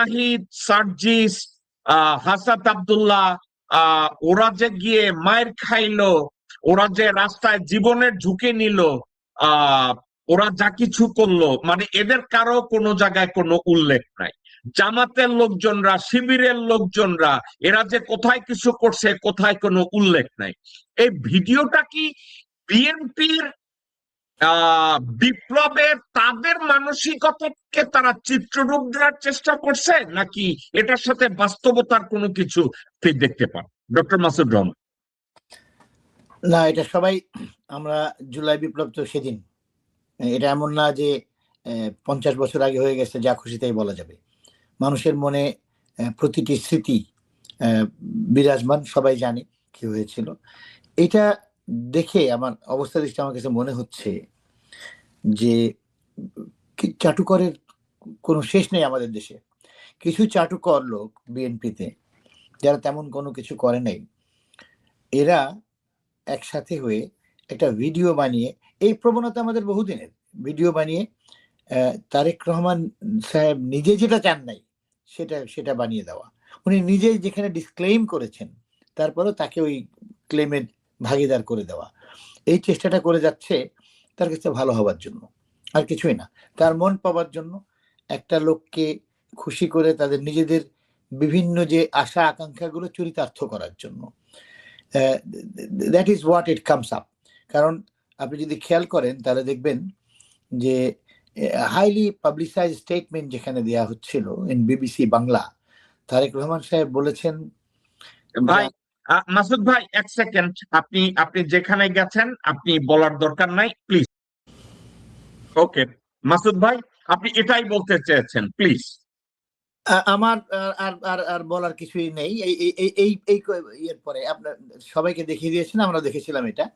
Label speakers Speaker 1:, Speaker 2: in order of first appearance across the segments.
Speaker 1: নাহিদ, সার্জিস, হাসাত আব্দুল্লাহ, ওরা যে গিয়ে মায়ের খাইলো, ওরা যে রাস্তায় জীবনের ঝুঁকি নিল, ওরা যা কিছু করলো, মানে এদের কারো কোনো জায়গায় কোনো উল্লেখ নাই। জামাতের লোকজনরা, শিবিরের লোকজনরা, এরা যে কোথায় কিছু করছে, কোথায় কোনো উল্লেখ নাই। এই ভিডিওটা কি বিএনপির বিপ্লবের তাদের মানসিকতাকে তারা চিত্ররূপ দেওয়ার চেষ্টা করছে, নাকি এটার সাথে বাস্তবতার কোনো কিছু আপনি দেখতে পান? ডক্টর মাসুদ রহমান।
Speaker 2: না, এটা সবাই আমরা জুলাই বিপ্লব তো সেদিন, এটা এমন না যে 50 বছর আগে হয়ে গেছে, যা খুশি তাই বলা যাবে। মানুষের মনে প্রতিটি স্মৃতি বিরাজমান, সবাই জানে কি হয়েছিল। এটা দেখে আমার অবস্থা দৃষ্টি আমার কাছে মনে হচ্ছে যে চাটুকরের কোনো শেষ নেই আমাদের দেশে। কিছু চাটুকর লোক বিএনপিতে, যারা তেমন কোনো কিছু করে নাই, এরা একসাথে হয়ে একটা ভিডিও বানিয়ে, এই প্রবণতা আমাদের বহুদিনের, ভিডিও বানিয়ে তারেক রহমান সাহেব নিজে যেটা চান নাই সেটা বানিয়ে দেওয়া। উনি নিজে যেখানে ডিসক্লেইম করেছেন, তারপরেও তাকে ওই ক্লেমের ভাগিদার করে দেওয়া। এই চেষ্টাটা করে যাচ্ছে তার কাছে ভালো হবার জন্য, আর কিছুই না। তার মন পাবার জন্য, একটা লোককে খুশি করে তাদের নিজেদের বিভিন্ন যে আশা আকাঙ্ক্ষাগুলো চরিতার্থ করার জন্য। That is what it comes up. কারণ আপনি যদি খেয়াল করেন তাহলে দেখবেন যে হাইলি পাবলিসাইজ স্টেটমেন্ট যেখানে দেওয়া হচ্ছিল ইন বিবিসি বাংলা, তারেক রহমান সাহেব বলেছেন।
Speaker 1: ভাই মাসুদ ভাই, এক সেকেন্ড, আপনি যেখানে গেছেন আপনি বলার দরকার নাই, প্লিজ। ওকে মাসুদ ভাই, আপনি এটাই বলতে চেয়েছেন, প্লিজ।
Speaker 2: আমার আর বলার কিছুই নেই। এর পরে আপনার সবাইকে দেখিয়ে দিয়েছেন, আমরা দেখেছিলাম এটা।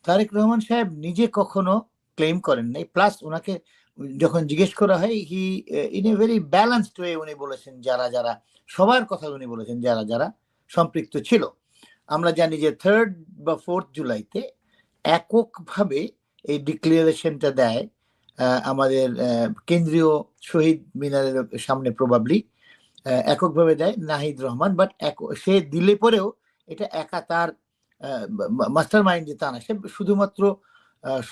Speaker 2: তারেক রহমান সাহেব নিজে কখনো ক্লেম করেন নাই, প্লাস ওনাকে যখন জিজ্ঞেস করা হয়, he in a very balanced way উনি বলেছেন যারা যারা, সবার কথা উনি বলেছেন যারা যারা সম্পৃক্ত ছিল। আমরা জানি যে 3rd বা 4th জুলাইতে এককভাবে এই ডিক্লারেশনটা দেয় আমাদের কেন্দ্রীয় শহীদ মিনারের সামনে, প্রবাবলি এককভাবে দেয় নাহিদ রহমান। বাট সে দিলে পরেও এটা একা তার মাস্টার মাইন্ড যে তা না, সে শুধুমাত্র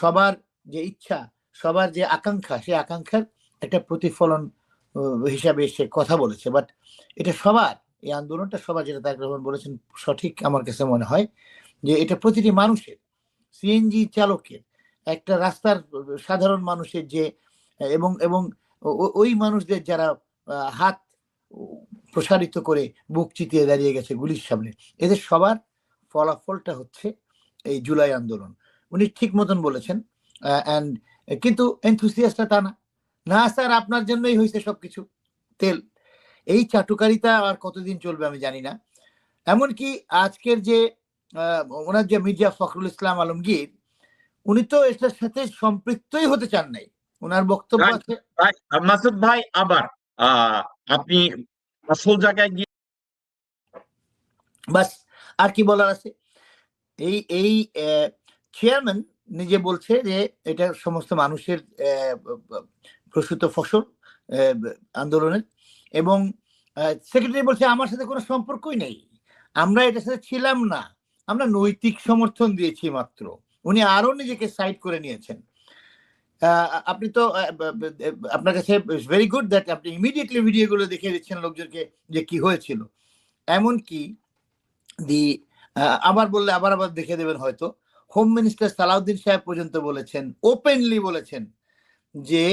Speaker 2: সবার যে ইচ্ছা, সবার যে আকাঙ্ক্ষা, সেই আকাঙ্ক্ষার একটা প্রতিফলন হিসাবে সে কথা বলেছে। বাট এটা সবার, এই আন্দোলনটা সবার, যেটা তারেক রহমান বলেছেন সঠিক আমার কাছে মনে হয়, যে এটা প্রতিটি মানুষের, সিএনজি চালকের, একটা রাস্তার সাধারণ মানুষের যে, এবং এবং ওই মানুষদের যারা হাত প্রসারিত করে বুক চিতিয়ে দাঁড়িয়ে গেছে গুলির সামনে, এদের সবার ফলাফলটা হচ্ছে এই জুলাই আন্দোলন। উনি ঠিক মতন বলেছেন। কিন্তু এনথুসিয়াসটা তা না, না স্যার আপনার জন্যই হয়েছে সবকিছু, তেল। এই চাটুকারিতা আর কতদিন চলবে আমি জানি না। এমনকি আজকের যে ওনার যে মির্জা ফখরুল ইসলাম আলমগীর, উনি তো এটার সাথে সম্পৃক্তই হতে চান নাই, ওনার বক্তব্য আছে।
Speaker 1: মাসুদ ভাই, আবার আপনি আসল জায়গায় গিয়ে,
Speaker 2: বাস আর কি বলার আছে। এই চেয়ারম্যান নিজে বলছে যে এটা সমস্ত মানুষের প্রসূত ফসল আন্দোলনের, এবং সেক্রেটারি বলছে আমার সাথে কোনো সম্পর্কই নেই, আমরা এটার সাথে ছিলাম না, আমরা নৈতিক সমর্থন দিয়েছি মাত্র। উনি আরো নিজেকে সাইড করে নিয়েছেন। আপনি তো আপনার কাছে ভেরি গুড দ্যাট আপনি ইমিডিয়েটলি ভিডিওগুলো দেখিয়ে দিচ্ছেন লোকজনকে যে কি হয়েছিল। এমনকি আবার বললে আবার দেখে দেবেন হয়তো, হোম মিনিস্টার সালাউদ্দিন সাহেব পর্যন্ত বলেছেন, ওপেনলি বলেছেন যে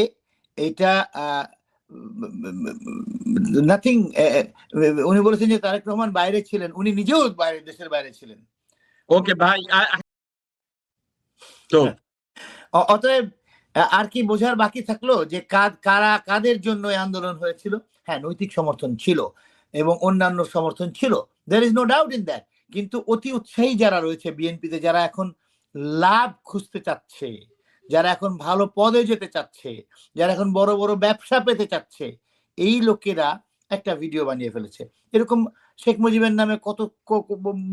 Speaker 2: এটা নাথিং। উনি বলেছেন যে তারেক রহমান বাইরে ছিলেন, উনি নিজেও বাইরে, দেশের বাইরে ছিলেন।
Speaker 1: ওকে ভাই, তো
Speaker 2: অতএব আর কি বোঝার বাকি থাকলো যে কাদের জন্য এই আন্দোলন হয়েছিল? হ্যাঁ, নৈতিক সমর্থন ছিল এবং অন্যান্য সমর্থন ছিল, there is no doubt in that. কিন্তু অতি উৎসাহী যারা রয়েছে বিএনপিতে, যারা এখন লাভ খুঁজতে চাচ্ছে, যারা এখন ভালো পদে যেতে চাচ্ছে, যারা এখন বড় বড় ব্যবসা পেতে চাচ্ছে, এই লোকেরা একটা ভিডিও বানিয়ে ফেলেছে। এরকম শেখ মুজিবের নামে কত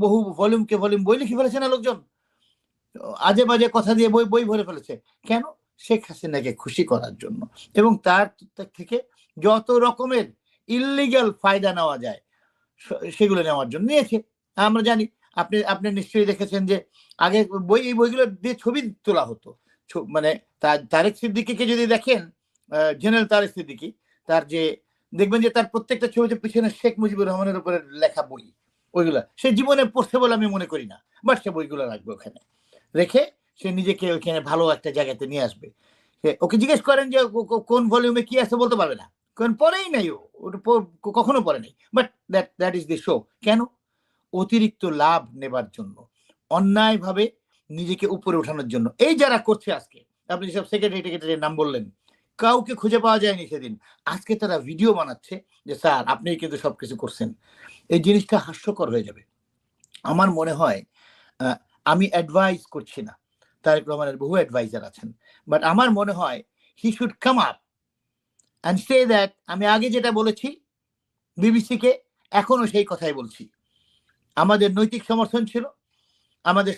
Speaker 2: বহু ভলিউমকে ভলিউম বই লিখে ফেলেছে না লোকজন, আজে বাজে কথা দিয়ে বই ভরে ফেলেছে। কেন? শেখ হাসিনাকে খুশি করার জন্য। এবং তার থেকে যত রকমের ইললিগাল ফায়দা নেওয়া যায় সেগুলো নেওয়ার জন্য নিয়েছে। আমরা জানি, আপনি আপনি নিশ্চয়ই দেখেছেন যে আগে এই বইগুলো দিয়ে ছবি তোলা হতো। মানে তারেক সিদ্দিকীকে যদি দেখেন, জেনারেল তারেক সিদ্দিকী, তার যে দেখবেন যে তার প্রত্যেকটা ছবিতে পিছনে শেখ মুজিবুর রহমানের উপরে লেখা বই, ওইগুলা সে জীবনে পড়ছে বলে আমি মনে করি না, বাট সে বইগুলো রাখবে ওখানে, রেখে সে নিজেকে ওইখানে ভালো একটা জায়গাতে নিয়ে আসবে। ওকে জিজ্ঞেস করেন যে কোন ভলিউমে কি আছে, বলতে পারবে না, কারণ পড়েই নাই, ওটা কখনো পড়ে নাই। But that is the show. কেন? অতিরিক্ত লাভ নেবার জন্য, অন্যায়ভাবে নিজেকে উপরে ওঠানোর জন্য। এই যারা করছে আজকে, আপনি যেসব সেক্রেটারি নাম বললেন, কাউকে খুঁজে পাওয়া যায়নি সেদিন, আজকে তারা ভিডিও বানাচ্ছে যে স্যার আপনি কিন্তু সবকিছু করছেন। এই জিনিসটা হাস্যকর হয়ে যাবে। আমার মনে হয়, আমি অ্যাডভাইস করছি না, তারেক রহমানের বহু অ্যাডভাইজার আছেন, বাট আমার মনে হয় he should come up and say that, আমি আগে যেটা বলেছি বিবিসিকে, এখনো সেই কথাই বলছি। আমাদের নৈতিক সমর্থন ছিল, আমাদের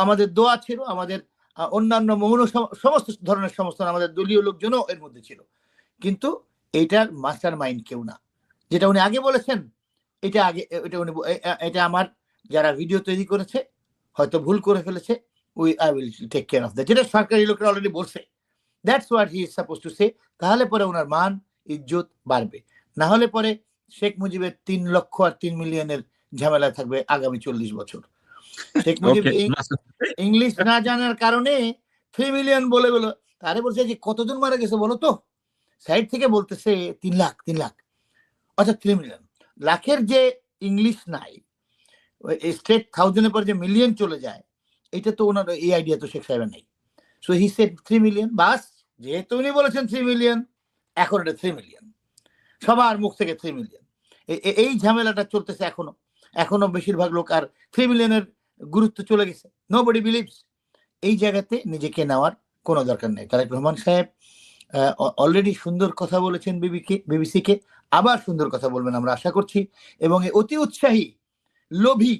Speaker 2: আমাদের দোয়া ছিল, আমাদের অন্যান্য মৌন সমস্ত ধরনের সমর্থন আমাদের দলীয় লোকজনও এর মধ্যে ছিল, কিন্তু এইটার মাস্টার মাইন্ড কেউ না। যেটা উনি আগে বলেছেন, এটা আমার যারা ভিডিও তৈরি করেছে হয়তো ভুল করে ফেলেছে, I will take care of that, যেটা সরকারি লোকেরা অলরেডি বলছে। That's what he is suppose to say. তাহলে পরে ওনার মান ইজ্জত বাড়বে, না হলে পরে শেখ মুজিবের 3 লক্ষ আর 3 মিলিয়নের ঝামেলায় থাকবে আগামী 40 বছর। শেখ মুজিব ইংলিশ না জানার কারণে 3 মিলিয়ন বলে বলো, তারে বলছে যে কতজন মারা গেছে বলো তো, সাইড থেকে বলতেছে 3 লাখ 3 লাখ, অর্থাৎ 3 মিলিয়ন। লাখের যে ইংলিশ নাই, স্টেট থাউজেন্ডের পর যে মিলিয়ন চলে যায়, এটা তো ওনার এই আইডিয়া তো শেখ সাহেবের নেই। সো হি সেড 3 মিলিয়ন, বাস, যেহেতু উনি বলেছেন 3 মিলিয়ন, এখন এটা 3 মিলিয়ন, সবার মুখ থেকে 3 মিলিয়ন। এই ঝামেলাটা চলতেছে এখনো বেশিরভাগ লোক আর 3 মিলিয়নের গুরুত্ব চলে গেছে, নোবডি বিলিভস। এই জায়গাতে নিজেকে নেওয়ার কোনো দরকার নেই। তারেক রহমান সাহেব অলরেডি সুন্দর কথা বলেছেন বিবিসিকে, আবার সুন্দর কথা বলবেন আমরা আশা করছি। এবং অতি উৎসাহী লোভী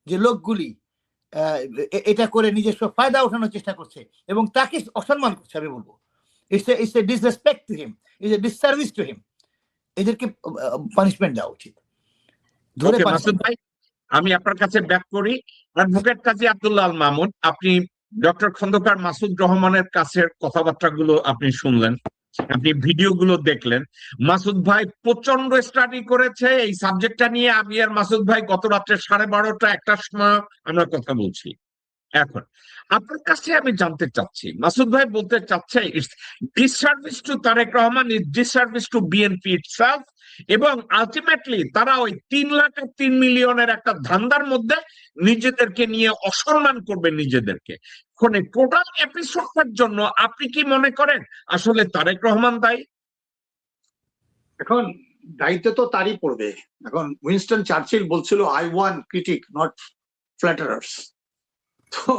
Speaker 2: যে লোকগুলি এটা করে নিজস্ব ফায়দা ওঠানোর চেষ্টা করছে এবং তাকে অসম্মান করছে, আমি বলবো it's a disrespect to him, it's a disservice to him. এদেরকে পানিশমেন্ট দেওয়া উচিত।
Speaker 1: মাসুদ ভাই, আমি আপনার কাছে ব্যাক করি। অ্যাডভোকেট কাজী আব্দুল্লাহ আল মামুন, আপনি ডক্টর খন্দকার মাসুদ রহমানের কাছের কথাবার্তাগুলো আপনি শুনলেন, আপনি ভিডিওগুলো দেখলেন। মাসুদ ভাই প্রচন্ড স্টাডি করেছে এই সাবজেক্টটা নিয়ে। আমি আর মাসুদ ভাই গত রাত্রে 12:30 1টার সময় আমরা কথা বলছি। এখন আপনার কাছে আমি জানতে চাচ্ছি, মাসুদ ভাই বলতে চাচ্ছে it's disservice to Tarique Rahman, it's disservice to BNP itself, এবং আলটিমেটলি তারা ওই 3 লাখ আর 3 মিলিয়নের একটা ধান্দার মধ্যে নিজেদেরকে নিয়ে অসম্মান করবে নিজেদেরকে। এখন এই টোটাল এপিসোডটার জন্য আপনি কি মনে করেন আসলে তারেক রহমান দায়ী?
Speaker 3: এখন দায়িত্ব তো তারই পড়বে। এখন উইনস্টন চার্চিল বলছিল, আই ওয়ান ক্রিটিক নট ফ্ল্যাটারার্স। তো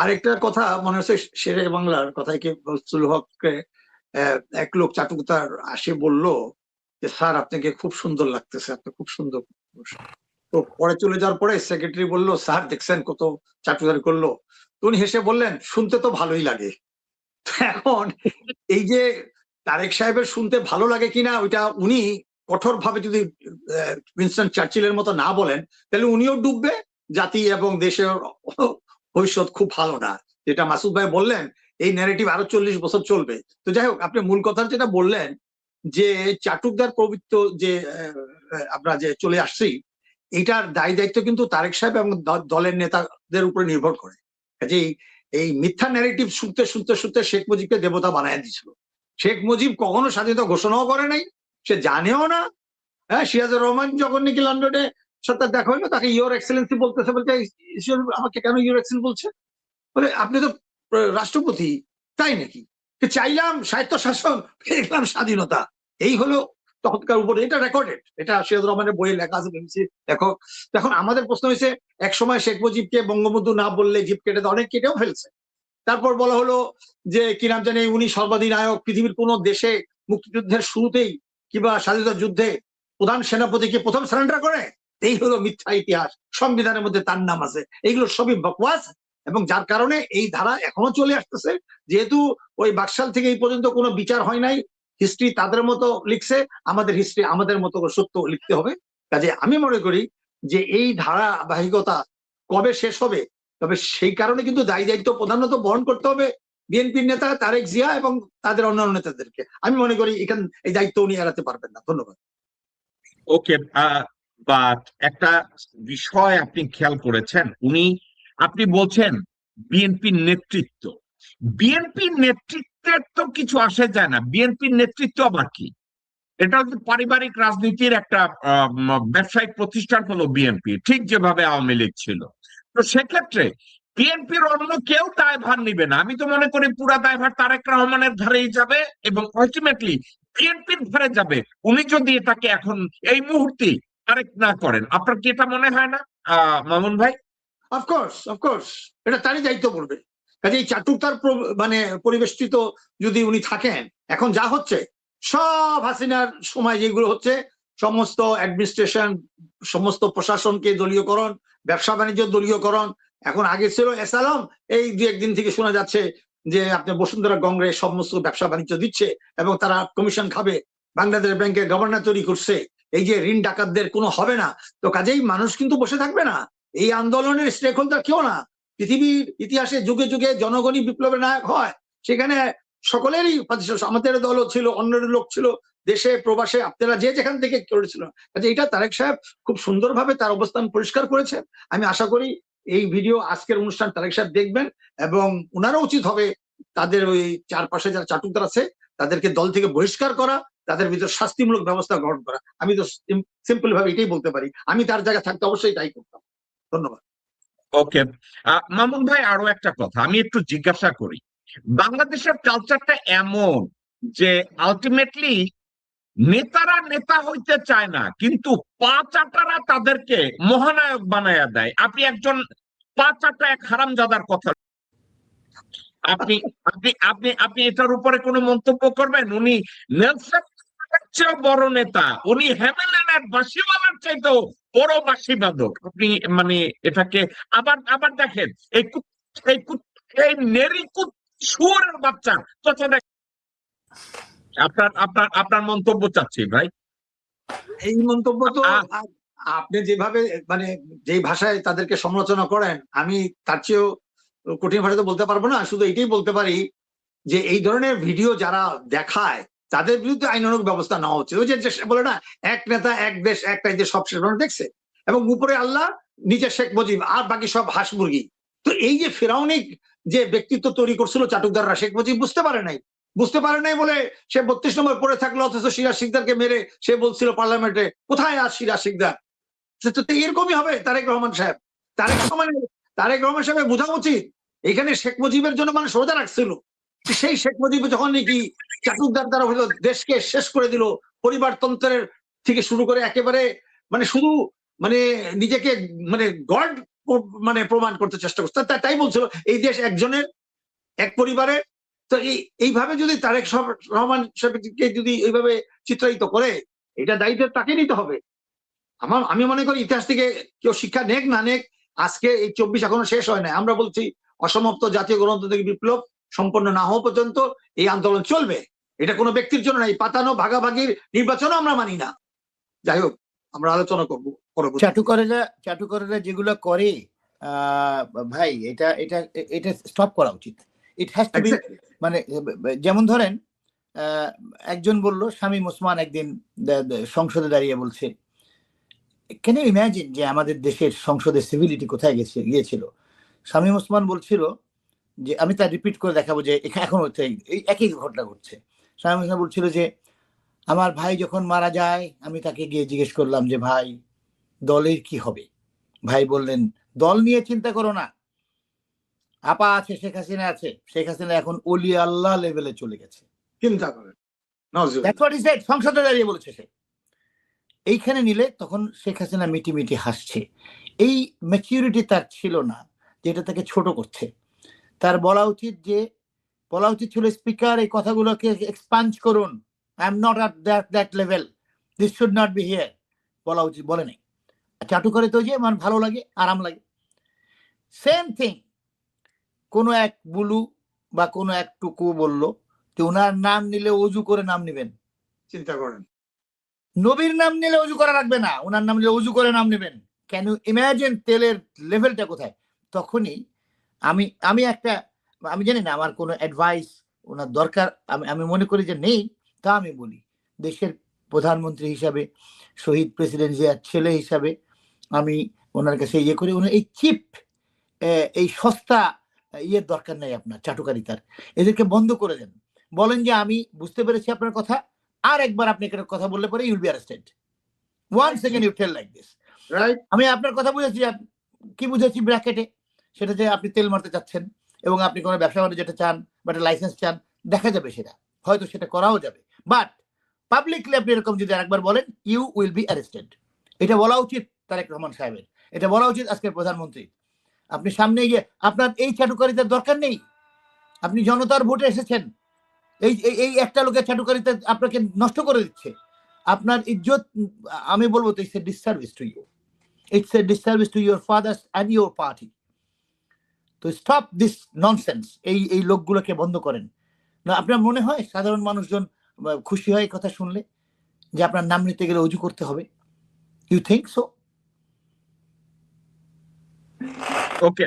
Speaker 3: আরেকটা কথা মনে হচ্ছে শেরে বাংলার কথায় কি বলছিল হককে, এক লোক চাটুকার আসে বলল যে স্যার আপনাকে খুব সুন্দর লাগতেছে, আপনি খুব সুন্দর। তো পরে চলে যাওয়ার পরে সেক্রেটারি বলল, স্যার দেখছেন কত চাটুকারি করলো। তো উনি হেসে বললেন, শুনতে তো ভালোই লাগে। এখন এই যে তারেক সাহেবের শুনতে ভালো লাগে কিনা ওইটা উনি কঠোর ভাবে যদি উইনস্টন চার্চিলের মতো না বলেন, তাহলে উনিও ডুববে, জাতি এবং দেশের ভবিষ্যৎ খুব ভালো না। যেটা মাসুদ ভাই বললেন, এই ন্যারেটিভ আরো 40 বছর চলবে। তো যাই হোক, আপনি মূল কথা যেটা বললেন যে চাটুকদার প্রবৃত্ত যে আমরা যে চলে আসছি, এটার দায় দায়িত্ব কিন্তু তারেক সাহেব এবং দলের নেতাদের উপরে নির্ভর করে। কাজেই এই মিথ্যা ন্যারেটিভ শুনতে শুনতে শুনতে শেখ মুজিবকে দেবতা বানায় দিয়েছিল। শেখ মুজিব কখনো স্বাধীনতা ঘোষণাও করে নাই, সে জানেও না। হ্যাঁ, সিরাজুর রহমান যখন নাকি লন্ডনে সাথে দেখা হইলো, তাকে ইয়োর এক্সেলেন্সি বলতেছে, বলতে আমাকে কেন ইয়োর এক্সেলেন্স বলছে? বলে আপনি তো রাষ্ট্রপতি। তাই নাকি? চাইলাম স্বায়ত্ত শাসন, দেখলাম স্বাধীনতা। এই হলো তখনকার উপরে, এটা রেকর্ডেড, এটা সিরাজুর রহমানের বইয়ে লেখা আছে, দেখো। এখন আমাদের প্রশ্ন হয়েছে, এক সময় শেখ মুজিবকে বঙ্গবন্ধু না বললে জিভ কেটে দেয়, অনেক কেটেও ফেলছে। তারপর বলা হলো যে কি নাম জানে, উনি সর্বাধিনায়ক, পৃথিবীর কোন দেশে মুক্তিযুদ্ধের শুরুতেই কিংবা স্বাধীনতা যুদ্ধে প্রধান সেনাপতিকে প্রথম সারেন্ডার করে। এই হলো মিথ্যা ইতিহাস, সংবিধানের মধ্যে তার নাম আছে। এইগুলো সবই বকওয়াস, এবং যার কারণে এই ধারা এখনো চলে আসতেছে। যেহেতু ওই বাকশাল থেকে এই পর্যন্ত কোনো বিচার হয় নাই, হিস্ট্রি তাদের মতো লিখছে, আমাদের হিস্ট্রি আমাদের মতো সত্য লিখতে হবে। কাজে আমি মনে করি যে এই ধারাবাহিকতা কবে শেষ হবে, তবে সেই কারণে কিন্তু দায়ী দায়িত্ব প্রধানত বহন করতে হবে বিএনপির নেতা তারেক জিয়া এবং তাদের অন্যান্য নেতাদেরকে। আমি মনে করি এখানে এই দায়িত্ব উনি এড়াতে পারবেন না। ধন্যবাদ।
Speaker 1: ওকে, বাট একটা বিষয় আপনি খেয়াল করেছেন, আপনি বলছেন বিএনপির নেতৃত্ব, বিএনপির নেতৃত্বের তো কিছু আসে যায় না। বিএনপির নেতৃত্ব আবার কি? এটা হচ্ছে পারিবারিক রাজনীতির একটা ব্যবসায়িক প্রতিষ্ঠান হলো বিএনপি, ঠিক যেভাবে আওয়ামী লীগ ছিল। তো সেক্ষেত্রে বিএনপির অন্য কেউ দায়ভার নিবে না। আমি তো মনে করি পুরা দায়ভার তারেক রহমানের ধারেই যাবে এবং আলটিমেটলি বিএনপির ধারে যাবে, উনি যদি এটাকে এখন এই মুহূর্তে তারেক না করেন। আপনার কি এটা মনে হয় না মামুন ভাই?
Speaker 3: অফকোর্স অফকোর্স, এটা তারই দায়িত্ব পড়বে। কাজে এই চাটুকার মানে পরিবেষ্টিত যদি উনি থাকেন, এখন যা হচ্ছে সব হাসিনার সময় যেগুলো হচ্ছে, সমস্ত অ্যাডমিনিস্ট্রেশন, সমস্ত প্রশাসনকে দলীয়করণ, ব্যবসা বাণিজ্য দলীয়করণ। এখন আগে ছিল এসালাম, এই দু একদিন থেকে শোনা যাচ্ছে যে আপনি বসুন্ধরা কংগ্রেস সমস্ত ব্যবসা বাণিজ্য দিচ্ছে এবং তারা কমিশন খাবে। বাংলাদেশ ব্যাংকের গভর্নর তৈরি করছে, এই যে ঋণ ডাকাতদের কোনো হবে না। তো কাজেই মানুষ কিন্তু বসে থাকবে না। এই আন্দোলনের স্টেক হোল্ডার কেউ না। পৃথিবীর ইতিহাসে যুগে যুগে জনগণই বিপ্লবের নায়ক হয়, সেখানে সকলেরই, আমাদের দলও ছিল, অন্য লোক ছিল, দেশে প্রবাসে আপনারা যে যেখান থেকে করেছিল। কাজে এটা তারেক সাহেব খুব সুন্দরভাবে তার অবস্থান পরিষ্কার করেছেন। আমি আশা করি এই ভিডিও, আজকের অনুষ্ঠান তারেক সাহেব দেখবেন এবং ওনারও উচিত হবে তাদের ওই চারপাশে যারা চাটুকার আছে তাদেরকে দল থেকে বহিষ্কার করা, তাদের ভিতর শাস্তিমূলক ব্যবস্থা গ্রহণ করা। আমি তো সিম্পল ভাবে এটাই বলতে পারি, আমি তার জায়গায় থাকতে অবশ্যই তাই করতাম। ধন্যবাদ।
Speaker 1: ওকে, মামুন ভাই, আরো একটা কথা আমি একটু জিজ্ঞাসা করি। বাংলাদেশের কালচারটা এমন যে আলটিমেটলি নেতারা নেতা হইতে চায় না, কিন্তু পা চাটারা তাদেরকে মহানায়ক বানায়া দেয়। আপনি একজন পা চাটা এক হারামজাদার কথা, আপনি আপনি আপনি আপনি এটার উপরে কোনো মন্তব্য করবেন? উনি নেলসন ম্যান্ডেলার চেয়েও বড় নেতা, উনি হ্যামেলেনের বাঁশিওয়ালার চাইতেও বড় বাঁশি বাদক। আপনি মানে এটাকে আবার আবার দেখেন, এই এই এই নেরি শুয়োরের বাচ্চা কথা দেখ। আপনার আপনার আপনার মন্তব্য চাচ্ছি ভাই।
Speaker 3: এই মন্তব্য তো আপনি যেভাবে মানে যে ভাষায় তাদেরকে সমালোচনা করেন, আমি তার চেয়েও কঠিন ভাষাতে বলতে পারবো না। শুধু এইটাই বলতে পারি যে এই ধরনের ভিডিও যারা দেখায় তাদের বিরুদ্ধে আইনানুগ ব্যবস্থা নেওয়া হচ্ছে। ওই যে বলে না, এক নেতা এক দেশ একটাই যে সব শেষ দেখছে, এবং উপরে আল্লাহ, নিচে শেখ মুজিব, আর বাকি সব হাঁস মুরগি। তো এই যে ফেরাউনিক যে ব্যক্তিত্ব তৈরি করছিল চাটুকদাররা, শেখ মুজিব বুঝতে পারে নাই বলে সে 32 নম্বর পড়ে থাকলো, অথচ সিরাজ শিকদারকে মেরে সে বলছিল পার্লামেন্টে, কোথায় আর সিরাজ শিকদার? তো এরকমই হবে তারেক রহমান সাহেব। তারেক রহমান সাহেব বোঝা উচিত এখানে শেখ মুজিবের জন্য মানুষ রোজা রাখছিল, সেই শেখ মুজিব যখন নাকি চাটুকদার দ্বারা হলো দেশকে শেষ করে দিল, পরিবারতন্ত্রের থেকে শুরু করে একেবারে মানে শুধু মানে নিজেকে মানে গড মানে প্রমাণ করতে চেষ্টা করছে। তাই বলছিল এই দেশ একজনের, এক পরিবারে। তো এইভাবে যদি তারেক রহমান সাহেবকে যদি এইভাবে চিত্রায়িত করে, এটা দায়িত্ব তাকে নিতে হবে। আমি মনে করি ইতিহাস থেকে কেউ শিক্ষা নেক না নেক, আজকে এই 24 এখনো শেষ হয় না। আমরা বলছি অসমাপ্ত জাতীয় গণতান্ত্রিক বিপ্লব সম্পন্ন না হওয়া পর্যন্ত এই আন্দোলন চলবে। এটা কোনো ব্যক্তির জন্য নাই, পাতানো ভাগাভাগির নির্বাচনও আমরা মানি না। যাই হোক, আমরা আলোচনা করবো পরবর্তী।
Speaker 2: চাটুকারেরা যেগুলো করে ভাই, এটা এটা এটা স্টপ করা উচিত। ইট হ্যাজ টু বি, মানে যেমন ধরেন একজন বলল, শামীম ওসমান একদিন সংসদে দাঁড়িয়ে বলছে, ক্যান ইউ ইমাজিন যে আমাদের দেশের সংসদের সিভিলিটি কোথায় গিয়েছিল? শামীম ওসমান বলছিল যে, আমি তা রিপিট করে দেখাবো যে এখন এই একই ঘটনা ঘটছে। শামীম ওসমান বলছিল যে, আমার ভাই যখন মারা যায় আমি তাকে গিয়ে জিজ্ঞেস করলাম যে, ভাই দলের কি হবে? ভাই বললেন, দল নিয়ে চিন্তা করো না, আপা আছে, শেখ হাসিনা আছে, শেখ হাসিনা এখন ওলি আল্লাহ লেভেলে চলে গেছে।
Speaker 3: চিন্তা করেন,
Speaker 2: সংসদে দাঁড়িয়ে বলেছে সে। এইখানে নিলে তখন শেখ হাসিনা মিটি মিটি হাসছে। এই ম্যাচিউরিটি তার ছিল না, যেটা তাকে ছোট করছে। তার বলা উচিত ছিল, স্পিকার এই কথাগুলোকে এক্সপান্ড করুন, I am not at that level, this should not be here, বলা উচিত, বলে নেই। চাটু করে তো যে মানে ভালো লাগে, আরাম লাগে। সেম থিং কোনো এক বুলু বা কোনো এক টুকু বলল তো ওনার নাম নিলে অজু করে নাম নিবেন,
Speaker 3: চিন্তা করেন।
Speaker 2: নবীর নাম নিলে অজু করা লাগবে না, ওনার নাম নিলে অজু করে নাম নেবেন। ক্যান ইউ ইমাজিন তেলের লেভেলটা কোথায়? তখনই আমি আমি একটা আমি জানি না আমার কোনো অ্যাডভাইস ওনার দরকার, আমি মনে করি যে নেই, তা আমি বলি দেশের প্রধানমন্ত্রী হিসাবে, শহীদ প্রেসিডেন্ট জিয়ার ছেলে হিসাবে আমি ওনার কাছে ইয়ে করি, ওনার এই চিপ এই সস্তা ইয়ের দরকার নেই, আপনার চাটুকারিতার, এদেরকে বন্ধ করে দেন। বলেন যে আমি বুঝতে পেরেছি আপনার কথা, আর একবার আপনি একটা কথা বললে পরে you'll be arrested. 1 second you tell like this,
Speaker 3: right?
Speaker 2: আমি আপনার কথা বুঝেছি, কি বুঝেছি ব্র্যাকেটে, সেটা যে আপনি তেল মারতে চাচ্ছেন এবং আপনি কোনো ব্যবসা বাণিজ্য যেটা চান বা একটা লাইসেন্স চান, দেখা যাবে সেটা, হয়তো সেটা করাও যাবে, বাট পাবলিকলি আপনি এরকম যদি আরেকবার বলেন ইউ উইল বি অ্যারেস্টেড। এটা বলা উচিত তারেক রহমান সাহেবের, এটা বলা উচিত আজকের প্রধানমন্ত্রী। আপনি সামনে গিয়ে আপনার এই চাটুকারিতার দরকার নেই, আপনি জনতার ভোটে এসেছেন, এই এই একটা লোকের চাটুকারিতা আপনাকে নষ্ট করে দিচ্ছে আপনার ইজ্জত। আমি বলবো তো it's a disservice to you, it's a disservice to your father's and your party. তো স্টপ দিস ননসেন্স, এই লোকগুলোকে বন্ধ করেন না। আপনার মনে হয় সাধারণ মানুষজন খুশি হয় কথা শুনলে যে আপনার নাম নিতে গেলে অজু করতে হবে? You think so?
Speaker 1: Okay,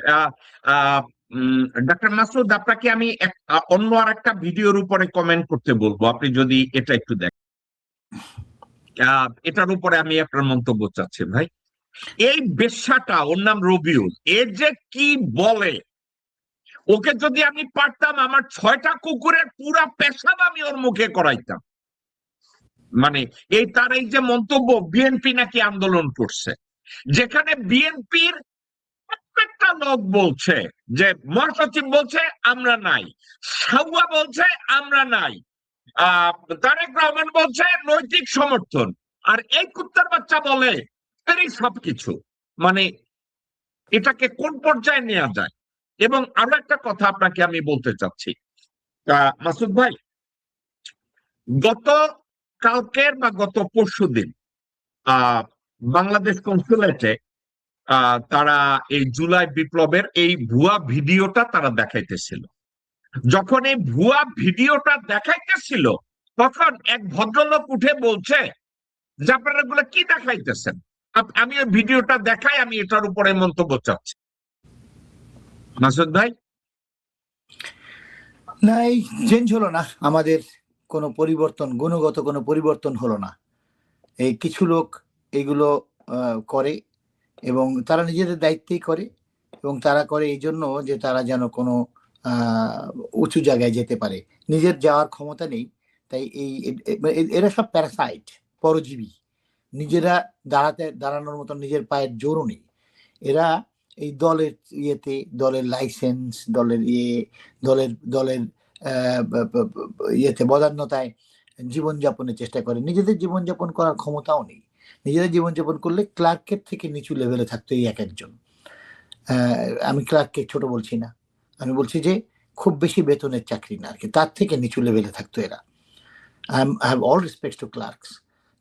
Speaker 1: doctor Masud, আপনাকে আমি অন্য আর একটা ভিডিওর উপরে কমেন্ট করতে বলবো, আপনি যদি এটা একটু দেখেন। এটার উপরে আমি আপনার মন্তব্য চাচ্ছি ভাই। এই বেশ্যাটা, ওর নাম রবিউল, এ যে কি বলে, ওকে যদি আমি পারতাম আমার 6টা কুকুরের পুরা পেশাব আমি ওর মুখে করাইতাম। মানে এই তার এই যে মন্তব্য, বিএনপি নাকি আন্দোলন করছে, যেখানে বিএনপির প্রত্যেকটা লোক বলছে যে, মহাসচিব বলছে আমরা নাই, সাউয়া বলছে আমরা নাই, তারেক রহমান বলছে নৈতিক সমর্থন, আর এই কুত্তার বাচ্চা বলে এই সবকিছু। মানে এটাকে কোন পর্যায়ে নেওয়া যায়? এবং আরো একটা কথা আপনাকে আমি বলতে চাচ্ছি, মাসুদ ভাই, গত কালকের বা গত পরশুদিন বাংলাদেশ কনসুলেটে তারা এই জুলাই বিপ্লবের এই ভুয়া ভিডিওটা তারা দেখাইতেছিল। যখন এই ভুয়া ভিডিওটা দেখাইতেছিল, তখন এক ভদ্রলোক উঠে বলছে যে আপনারা এগুলো কি দেখাইতেছেন। আমি ওই ভিডিওটা দেখাই, আমি এটার উপরে মন্তব্য চাচ্ছি। মাসুদ ভাই,
Speaker 2: না, এই চেঞ্জ হলো না, আমাদের কোনো পরিবর্তন, গুণগত কোনো পরিবর্তন হলো না। এই কিছু লোক এইগুলো করে এবং তারা নিজেদের দায়িত্বেই করে, এবং তারা করে এই জন্য যে তারা যেন কোনো উঁচু জায়গায় যেতে পারে, নিজের যাওয়ার ক্ষমতা নেই। তাই এরা সব প্যারাসাইট, পরজীবী, নিজেরা দাঁড়ানোর মতো নিজের পায়ের জোরও নেই। এরা এই দলের ইয়েতে, দলের লাইসেন্স, দলের দলের ইয়েতে বদান্যতায় জীবনযাপনের চেষ্টা করে, নিজেদের জীবনযাপন করার ক্ষমতাও নেই। নিজেদের জীবনযাপন করলে ক্লার্কের থেকে নিচু লেভেলে থাকতো এই এক একজন। আমি ক্লার্ককে ছোট বলছি না, আমি বলছি যে খুব বেশি বেতনের চাকরি না আর কি, তার থেকে নিচু লেভেলে থাকতো এরা। I have all respect to clerks,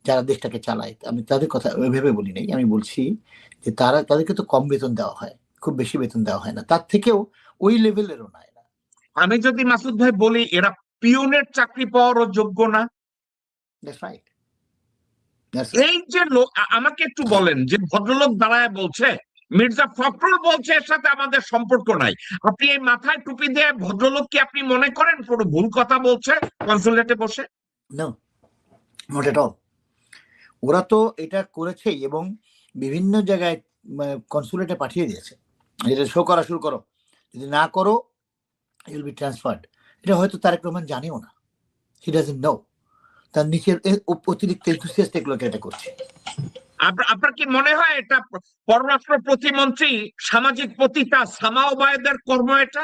Speaker 2: যারা দেশটাকে চালায়, আমি তাদের কথা ভেবে বলি নাই। আমি বলছি যে তাদেরকে তো কম বেতন দেওয়া হয়, খুব বেশি বেতন দেওয়া হয় না, তার থেকেও ওই লেভেলেরও না এরা।
Speaker 1: আমি যদি মাসুদ ভাই বলি, এরা পিওনের চাকরি পাওয়ারও যোগ্য না।
Speaker 2: That's right.
Speaker 1: এই যে লোক, আমাকে একটু বলেন, যে ভদ্রলোক দাঁড়ায় বলছে মির্জা ফখরুল বলছে এর সাথে আমাদের সম্পর্ক নাই, আপনি এই মাথায় টুপি দিয়ে ভদ্রলোককে আপনি মনে করেন কোনো ভুল কথা বলছে কনসুলেটে বসে?
Speaker 2: No, not at all. ওরা তো এটা করেছেই এবং বিভিন্ন জায়গায় কনসুলেটে পাঠিয়ে দিয়েছে, এটা শো করা শুরু করো, যদি না করো ইউল বি ট্রান্সফার্ড। এটা হয়তো তারেক রহমান জানেও না, হি ডাজন্ট নো, তার নিচের অতিরিক্ত এনথুসিয়াস্ট এগুলোকে এটা করছে।
Speaker 1: আপনার কি মনে হয় এটা পররাষ্ট্র প্রতিমন্ত্রী সামাজিক পতিতা সামা ওবায়েদের কর্ম এটা?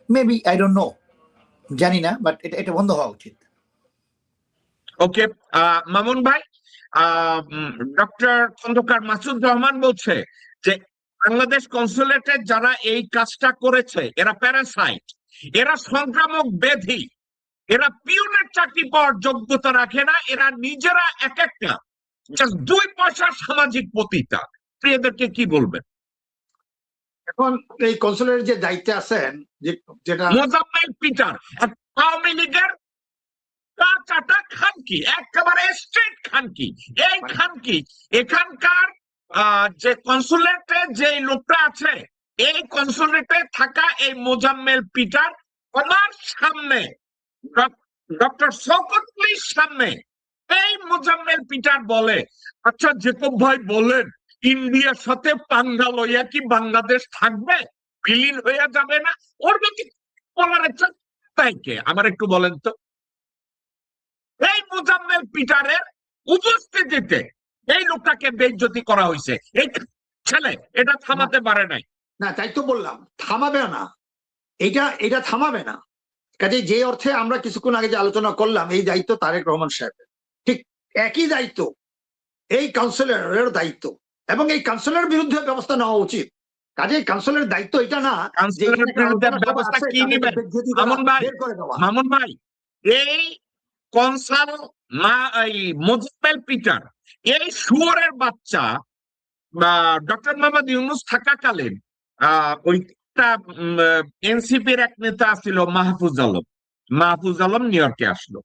Speaker 2: মেবি, আই ডোন্ট নো, জানি না, বাট এটা বন্ধ হওয়া উচিত।
Speaker 1: ওকে, মামুন ভাই, ডক্টর খন্দকার মাসুদ রহমান বলছে যে বাংলাদেশ কনসুলেটে যারা এই কাজটা করেছে এরা প্যারাসাইট, এরা সংক্রামক ব্যাধি, এরা পিওনের চাকরি পাওয়ার যোগ্যতা রাখে না, এরা নিজেরা এক একটা জাস্ট 2 পয়সার সামাজিক পতিতা। প্রিয়দেরকে কি বলবেন?
Speaker 3: এখন এই কনসুলেটের যে দায়িত্বে আছেন, যেটা
Speaker 1: মোজাম্মেল পিটার, আওয়ামী লীগের কাটা খানকি, একেবারে স্ট্রেট খানকি। এই খানকি এখানকার যে কনসুলেটে যে লোকটা আছে, এই কনসুলেটে থাকা এই মোজাম্মেল পিটার আমার সামনে, ডক্টর শওকত আলীর সামনে এই মোজাম্মেল পিটার বলে, আচ্ছা জেকব ভাই বলেন, ইন্ডিয়ার সাথে পাঙ্গা লইয়া কি বাংলাদেশ থাকবে, বিলীন হয়ে যাবে না? ওর মধ্যে বলার একটা তাই কে আমার একটু বলেন তো। এই মোজাম্মেল পিটারের উপস্থিতিতে এই লোকটাকে বেইজ্জতি করা হয়েছে। এই ছেলে এটা থামাতে পারে নাই।
Speaker 3: না, তাই তো বললাম থামাবে না, এটা থামাবে না। কাজে যে অর্থে আমরা কিছুক্ষণ আগে যে আলোচনা করলাম, এই দায়িত্ব তারেক রহমান সাহেবের, ঠিক একই দায়িত্ব এই কাউন্সিলরের দায়িত্ব, এবং এই কাউন্সিলরের বিরুদ্ধে ব্যবস্থা নেওয়া উচিত। কাজে কাউন্সিলরের দায়িত্ব এটা না যে
Speaker 1: কাউন্সিলরের বিরুদ্ধে ব্যবস্থা কি নেবেন মামুন ভাই? এই কনসাল এই মোজাম্মেল পিটার, এই শুয়োরের বাচ্চা ডক্টর মোহাম্মদ ইউনূস থাকাকালীন ওইটা এনসিপির এক নেতা ছিল মাহফুজ আলম নিউ ইয়র্কে আসলো।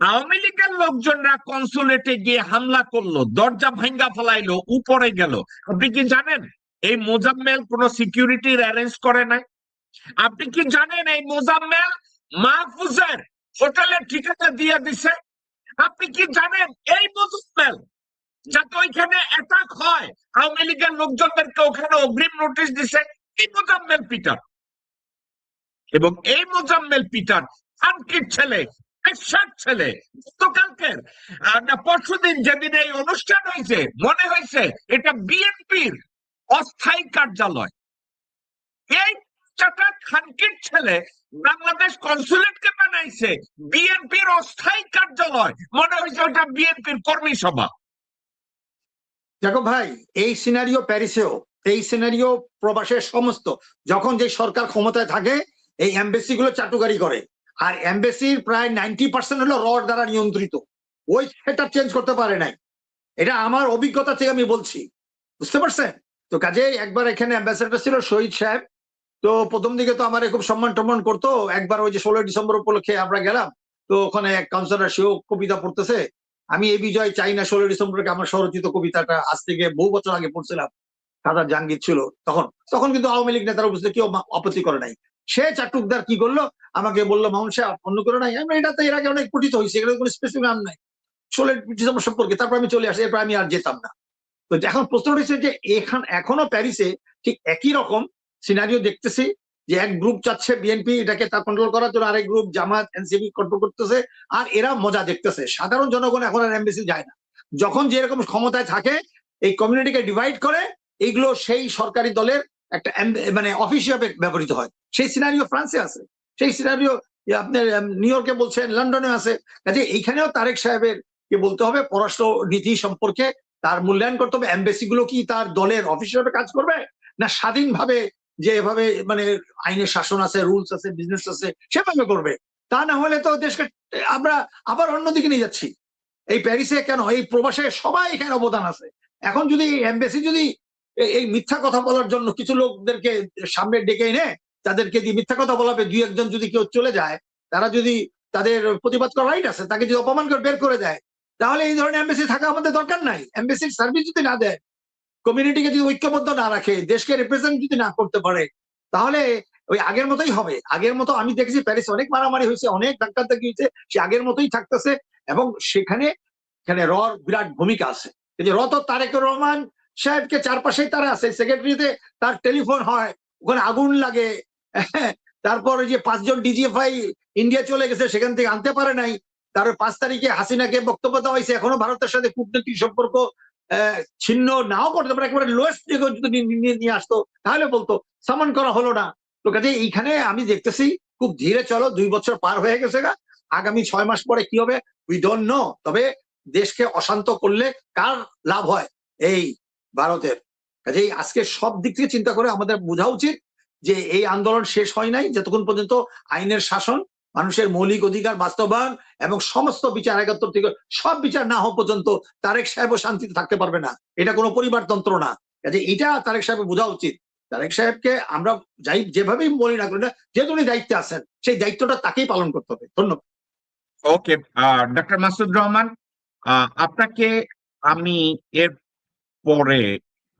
Speaker 1: আওয়ামী লীগের লোকজনরা কনসুলেটে গিয়ে হামলা করলো, দরজা ভাঙ্গা ফেলাইলো, উপরে গেল। আপনি কি জানেন এই মোজাম্মেল কোন সিকিউরিটির অ্যারেঞ্জ করে নাই? আপনি কি জানেন এই মোজাম্মেল মাহফুজের হোটেলের ঠিকানা দিয়ে দিছে? আপনি কি জানেন এই মোজাম্মেল যাতে ওইখানে অ্যাটাক হয় আওয়ামী লীগের লোকজনদেরকে ওখানে অগ্রিম নোটিশ দিছে? এই মোজাম্মেল পিটার। এবং এই মোজাম্মেল পিটার খানকির ছেলে, ছেলে। গতকালকের পরশুদিন যেদিন এই অনুষ্ঠান হয়েছে, মনে হয়েছে এটা বিএনপির অস্থায়ী কার্যালয়। এই চাটা খানকির ছেলে বাংলাদেশ কনসুলেটকে বানাইছে বিএনপির অস্থায়ী কার্যালয়। মনে হয়েছে ওটা বিএনপির কর্মী সভা।
Speaker 3: দেখো ভাই, এই সিনারিও প্যারিসেও, এই সিনারিও প্রবাসের সমস্ত, যখন যে সরকার ক্ষমতায় থাকে এই এমবেসি গুলো চাটুকারি করে, আর এমবেসির প্রায় 90% হলো রড দ্বারা নিয়ন্ত্রিত। ওই সেটা চেঞ্জ করতে পারে নাই, এটা আমার অভিজ্ঞতা থেকে আমি বলছি, বুঝতে পারছেন তো। কাজে একবার এখানে অ্যাম্বাসেডর ছিল শহীদ সাহেব, তো প্রথম দিকে তো আমার খুব সম্মান টম্মান করতো। একবার ওই যে 16 ডিসেম্বর উপলক্ষে আমরা গেলাম, তো ওখানে এক কাউন্সিলর সেও কবিতা পড়তেছে। আমি এই বিজয় চাই না 16 ডিসেম্বরকে আমার স্বরচিত কবিতাটা আজ থেকে বহু বছর আগে পড়ছিলাম, সাদা জাহাঙ্গীর ছিল তখন কিন্তু আওয়ামী লীগ নেতারা বুঝতে কেউ আপত্তি করে নাই। সে চাটুকদার কি করলো, আমাকে বললো মামুন সাহেব অন্য করে নাই। আমি এটা তো এর আগে অনেক পঠিত হয়েছে, এগুলো কোনো স্পেসিফিক নাম নাই 16 ডিসেম্বর সম্পর্কে। তারপর আমি চলে আসি, এরপর আমি আর যেতাম না। তো এখন প্রশ্ন হচ্ছে যে এখনো প্যারিসে ঠিক একই রকম সিনারিও দেখতেছি, যে এক গ্রুপ চাচ্ছে বিএনপি এটাকে তা কন্ট্রোল করার জন্য, আরেক গ্রুপ জামাত এনসিপি কন্ট্রোল করতেছে, আর এরা মজা দেখতেছে। সাধারণ জনগণ এখন আর এমবেসি যায় না। যখন যেরকম ক্ষমতায় থাকে এই কমিউনিটিকে ডিভাইড করে, এইগুলো সেই সরকারি দলের একটা মানে অফিস হিসাবে ব্যবহৃত হয়। সেই সিনারিও ফ্রান্সে আছে, সেই সিনারিও আপনার নিউ ইয়র্কে বলছেন, লন্ডনে আছে। কাজে এইখানেও তারেক সাহেবের কে বলতে হবে পররাষ্ট্র নীতি সম্পর্কে তার মূল্যায়ন করতে হবে। এমবেসি গুলো কি তার দলের অফিস হিসাবে কাজ করবে, না স্বাধীনভাবে যে এভাবে মানে আইনের শাসন আছে, রুলস আছে, বিজনেস আছে, সেভাবে করবে? তা না হলে তো দেশকে আমরা আবার অন্যদিকে নিয়ে যাচ্ছি। এই প্যারিসে কেন, এই প্রবাসে সবাই এখানে অবদান আছে। এখন যদি এমবেসি যদি এই মিথ্যা কথা বলার জন্য কিছু লোকদেরকে সামনে ডেকে এনে তাদেরকে দিয়ে মিথ্যা কথা বলাবে, দুই একজন যদি কেউ চলে যায়, তারা যদি তাদের প্রতিবাদ করার রাইট আছে, তাকে যদি অপমান করে বের করে দেয়, তাহলে এই ধরনের এমবেসি থাকা আমাদের দরকার নাই। এমবেসির সার্ভিস যদি না দেয়, কমিউনিটিকে যদি ঐক্যবদ্ধ না রাখে, দেশকে রিপ্রেজেন্ট যদি না করতে পারে, তাহলে ওই আগের মতোই হবে। আগের মতো আমি দেখেছি প্যারিসে অনেক মারামারি হয়েছে, অনেক ধাক্কাধাক্কি হয়েছে, সে আগের মতোই থাকতেছে। এবং সেখানে রর বিরাট ভূমিকা আছে। যে র তো তারেক রহমান সাহেবকে চারপাশেই তারা আছে, সেক্রেটারিতে তার টেলিফোন হয়, ওখানে আগুন লাগে। তারপর যে 5 জন ডিজিএফআই ইন্ডিয়া চলে গেছে, সেখান থেকে আনতে পারে নাই। তার 5 তারিখে হাসিনাকে বক্তব্য দেওয়া হয়েছে, এখনো ভারতের সাথে কূটনৈতিক সম্পর্ক ছিন্ন নাও করতে পারে, একেবারে লোয়েস্ট যদি নিয়ে আসতো তাহলে বলতো, সামন করা হলো না। তো কাজে এইখানে আমি দেখতেছি খুব ধীরে চলো, 2 বছর পার হয়ে গেছে গা, আগামী 6 মাস পরে কি হবে উই ডোন্ট নো। তবে দেশকে অশান্ত করলে কার লাভ হয়? এই ভারতের। কাজেই আজকে সব দিক থেকে চিন্তা করে আমাদের বোঝা উচিত যে এই আন্দোলন শেষ হয় নাই যতক্ষণ পর্যন্ত আইনের শাসন, মানুষের মৌলিক অধিকার বাস্তবায়ন এবং সমস্ত বিচার 71 থেকে সব বিচার না হওয়া পর্যন্ত তারেক সাহেবও শান্তিতে থাকতে পারবে না। এটা কোনো পরিবারতন্ত্র না। কাজে এটা তারেক সাহেবের বোঝা উচিত তারেক সাহেবকে আমরা যাই যেভাবেই বলি না কেন, যেহেতু উনি দায়িত্বে আছেন, সেই দায়িত্বটা তাকেই পালন করতে হবে। ধন্যবাদ।
Speaker 1: ওকে, ডক্টর মাসুদ রহমান, আপনাকে আমি এর পরে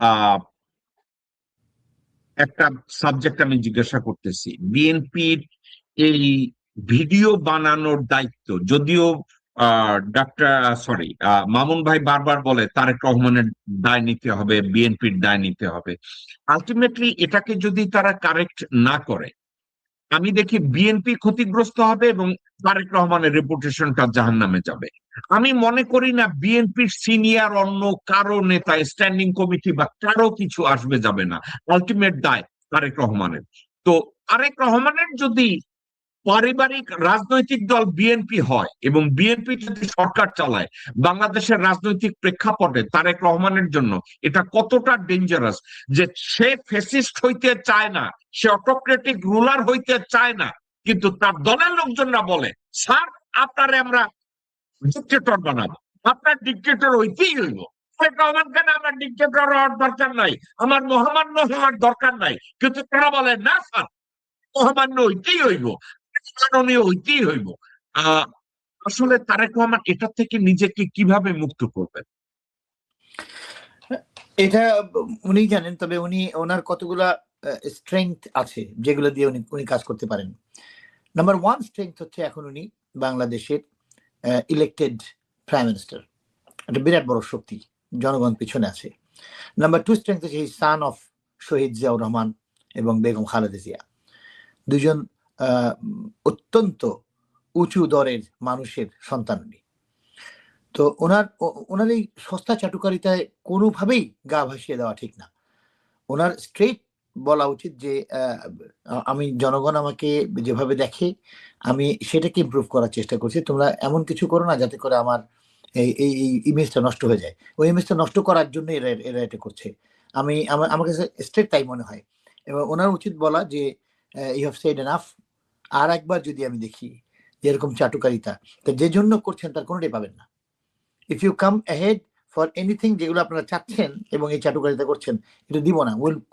Speaker 1: আহ একটা সাবজেক্ট আমি জিজ্ঞাসা করতেছি। বিএনপির এই ভিডিও বানানোর দায়িত্ব, যদিও মামুন ভাই বারবার বলে তারেক রহমানের দায় নিতে হবে, বিএনপির দায় নিতে হবে, আলটিমেটলি এটাকে যদি তারা কারেক্ট না করে, আমি দেখি বিএনপি ক্ষতিগ্রস্ত হবে এবং তারেক রহমানের রেপুটেশনটা জাহান্নামে যাবে। আমি মনে করি না বিএনপির সিনিয়র অন্য কারো নেতা, স্ট্যান্ডিং কমিটি বা কারো কিছু আসবে যাবে না, আলটিমেট দায় তারেক রহমানের। তো তারেক রহমানের যদি পারিবারিক রাজনৈতিক দল বিএনপি হয় এবং বিএনপি যদি সরকার চালায়, বাংলাদেশের রাজনৈতিক প্রেক্ষাপটে তারেক রহমানের জন্য এটা কতটা ডেঞ্জারাস যে সে ফ্যাসিস্ট হইতে চায় না, সে অটোক্রেটিক রুলার হইতে চায় না, কিন্তু তার দলের লোকজনরা বলে স্যার আপনারে আমরা ডিক্টেটর বানাবো, আপনার ডিক্টেটর হইতেই হইব। তারেক রহমান কেন আমার ডিক্টেটর হওয়ার দরকার নাই, আমার মহামান্য হওয়ার দরকার নাই, কিন্তু তারা বলে না স্যার মহামান্য হইতেই হইব, মাননীয় হইতেই হইব। আসলে তারেক রহমান এটা থেকে নিজেকে কিভাবে মুক্ত করবেন?
Speaker 2: এটা উনি জানেন, তবে ওনার কতগুলা স্ট্রেংথ আছে যেগুলো দিয়ে উনি কাজ করতে পারেন। নাম্বার 1 স্ট্রেংথ হচ্ছে এখন উনি বাংলাদেশের ইলেক্টেড প্রাইম মিনিস্টার, একটা বিরাট বড় শক্তি, জনগণ পিছনে আছে। নাম্বার 2 স্ট্রেংথ হচ্ছে সান অফ শহীদ জিয়াউর রহমান এবং বেগম খালেদা জিয়া, দুজন অত্যন্ত উঁচু দরের মানুষের সন্তান উনি। তো ওনার এই সস্তা চাটুকারিতায় কোনোভাবেই গা ভাসিয়ে দেওয়া ঠিক না। ওনার স্ট্রেট বলা উচিত যে আমি জনগণ আমাকে যেভাবে দেখে আমি সেটাকে ইমপ্রুভ করার চেষ্টা করছি, তোমরা এমন কিছু করো না যাতে করে আমার এই ইমেজটা নষ্ট হয়ে যায়। ওই ইমেজটা নষ্ট করার জন্য এরা এটা করছে। আমার কাছে স্ট্রেট তাই মনে হয়। এবং ওনার উচিত বলা যে ইউ হ্যাভ সেড এনাফ। আর একবার যদি আমি দেখি যে এরকম চাটুকারিতা, তো যে জন্য করছেন তার কোনোটাই পাবেন না। If you come ahead for anything যেগুলো আপনারা চাচ্ছেন এবং এই চাটুকারিতা করছেন, এটা দিব না।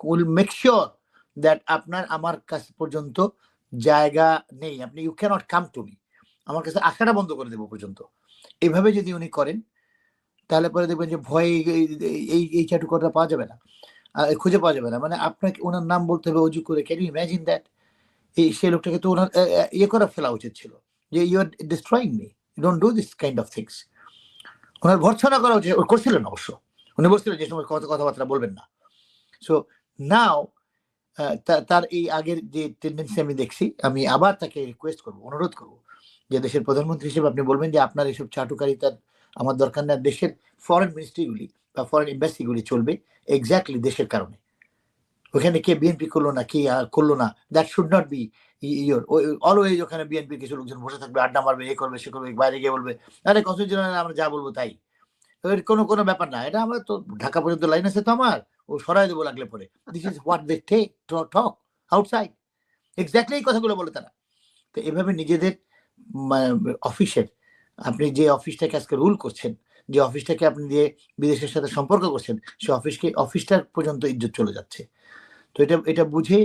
Speaker 2: উইল মেক শিওর দ্যাট আপনার আমার কাছে পর্যন্ত জায়গা নেই, আপনি you cannot come to me, আমার কাছে আসাটা বন্ধ করে দেবো পর্যন্ত। এভাবে যদি উনি করেন তাহলে পরে দেখবেন যে ভয় এই চাটুকারিতা পাওয়া যাবে না, খুঁজে পাওয়া যাবে না। মানে আপনাকে ওনার নাম বলতে হবে অজু করে। Can you imagine that? সেই লোকটাকে তো ওনার ইয়ে করে ফেলা উচিত ছিল যে you are destroying me, you don't do this kind of things. ওনার ভর্ৎসনা করা উচিত, করছিলেন অবশ্য, উনি বলছিলেন যে সময় কথাবার্তা বলবেন না। সো নাও তার এই আগের যে টেন্ডেন্সি আমি দেখছি, আমি আবার তাকে রিকোয়েস্ট করবো, অনুরোধ করবো যে দেশের প্রধানমন্ত্রী হিসেবে আপনি বলবেন যে আপনার এইসব চাটুকারিতার আমার দরকার না। দেশের ফরেন মিনিস্ট্রিগুলি বা ফরেন এম্বাসিগুলি চলবে এক্স্যাক্টলি দেশের কারণে। ওখানে কে বিএনপি করলো না, কে করলো না, that should not be your always. ওখানে বিএনপির কিছু লোকজন বসে থাকবে, আড্ডা মারবে, এ করবে, সে করবে, বাইরে গিয়ে বলবে আরে কনস্টিটিউশনাল আমরা যা বলবো তাই। এর কোনো ব্যাপার না, এটা আমরা তো ঢাকা পর্যন্ত লাইন আছে তো আমার, ও সরাই দেবো লাগলে পরে। This is what they talk outside. Exactly এই কথাগুলো বলে তারা। তো এভাবে নিজেদের অফিসের, আপনি যে অফিসটাকে আজকে রুল করছেন, যে অফিসটাকে আপনি দিয়ে বিদেশের সাথে সম্পর্ক করছেন, সে অফিসটার পর্যন্ত ইজ্জত চলে যাচ্ছে। তো এটা বুঝে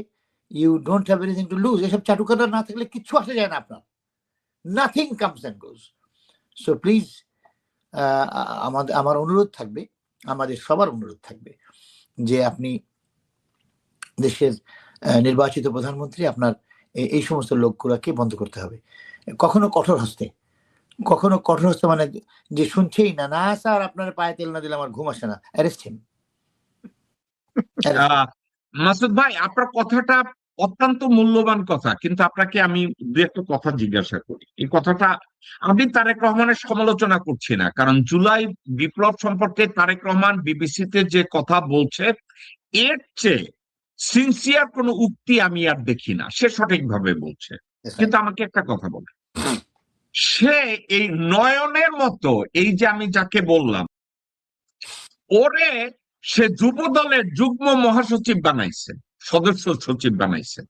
Speaker 2: you don't have anything to lose. এসব চাটুকাটা না থাকলে কিচ্ছু আসে যায় না আপনার, nothing comes and goes. So please আমার অনুরোধ থাকবে, আমাদের সবার অনুরোধ থাকবে যে আপনি দেশের নির্বাচিত প্রধানমন্ত্রী, আপনার এই সমস্ত লোকগুলোকে বন্ধ করতে হবে। কখনো কঠোর হস্তে মানে যে শুনছেই না, না স্যার আপনার পায়ে তেল না দিলে আমার ঘুম আসে না, অ্যারেস্ট হিম।
Speaker 1: মাসুদ ভাই, আপনার কথাটা অত্যন্ত মূল্যবান কথা, কিন্তু আপনাকে আমি দু একটা কথা জিজ্ঞাসা করি। এই কথাটা আমি তারেক রহমানের সমালোচনা করছি না, কারণ জুলাই বিপ্লব সম্পর্কে তারেক রহমান বিবিসিতে যে কথা বলছে এর চেয়ে সিনসিয়ার কোনো উক্তি আমি আর দেখি না, সে সঠিকভাবে বলছে। কিন্তু আমাকে একটা কথা বলে, সে এই নয়নের মতো, এই যে আমি যাকে বললাম, ওরে সে যুব দলের যুগ্ম মহাসচিব বানাইছে, সদস্য সচিব বানাইছে।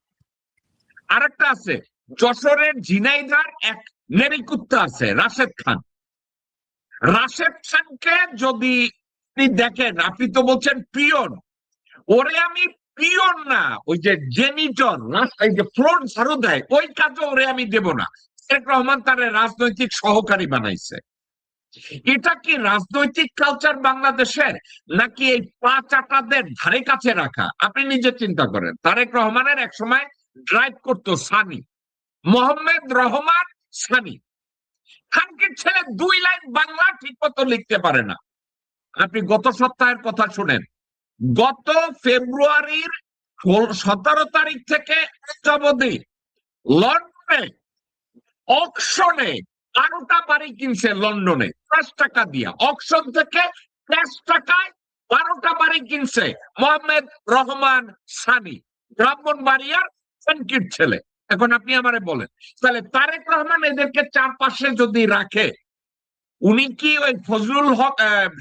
Speaker 1: আরেকটা আছে যশোরের ঝিনাইদার এক নেরিকুত্তা আছে রাশেদ খান। রাশেদ খানকে যদি আপনি দেখেন, আপনি তো বলছেন পিয়ন, ওরে আমি পিওর না, ওই যে জেনিটর, এই যে ফ্লোর ঝাড়ু দেয়, ওই কাজও ওরে আমি দেব না। তারেক রহমান তারে রাজনৈতিক সহকারী বানাইছে। এটা কি রাজনৈতিক কালচার বাংলাদেশের, নাকি এই পা চাটাদের ধারে কাছে রাখা? আপনি নিজে চিন্তা করেন। তারেক রহমানের এক সময় ড্রাইভ করতো সানি, মোহাম্মদ রহমান সানি। খানকির ছেলে 2 লাইন বাংলা ঠিক মতো লিখতে পারে না। আপনি গত সপ্তাহের কথা শুনেন, গত ফেব্রুয়ারির 17 তারিখ থেকে আজ অবধি লন্ডনে অকশনে 12টা বাড়ি কিনছে। লন্ডনে 5 টাকা দিয়া অকশন থেকে 5 টাকায় 12টা বাড়ি কিনছে মোহাম্মদ রহমান সানি, ব্রাহ্মণবাড়িয়ার খানকির ছেলে। এখন আপনি আমারে বলেন, তাহলে তারেক রহমান এদেরকে চারপাশে যদি রাখে, উনি কি ওই ফজলুল হক,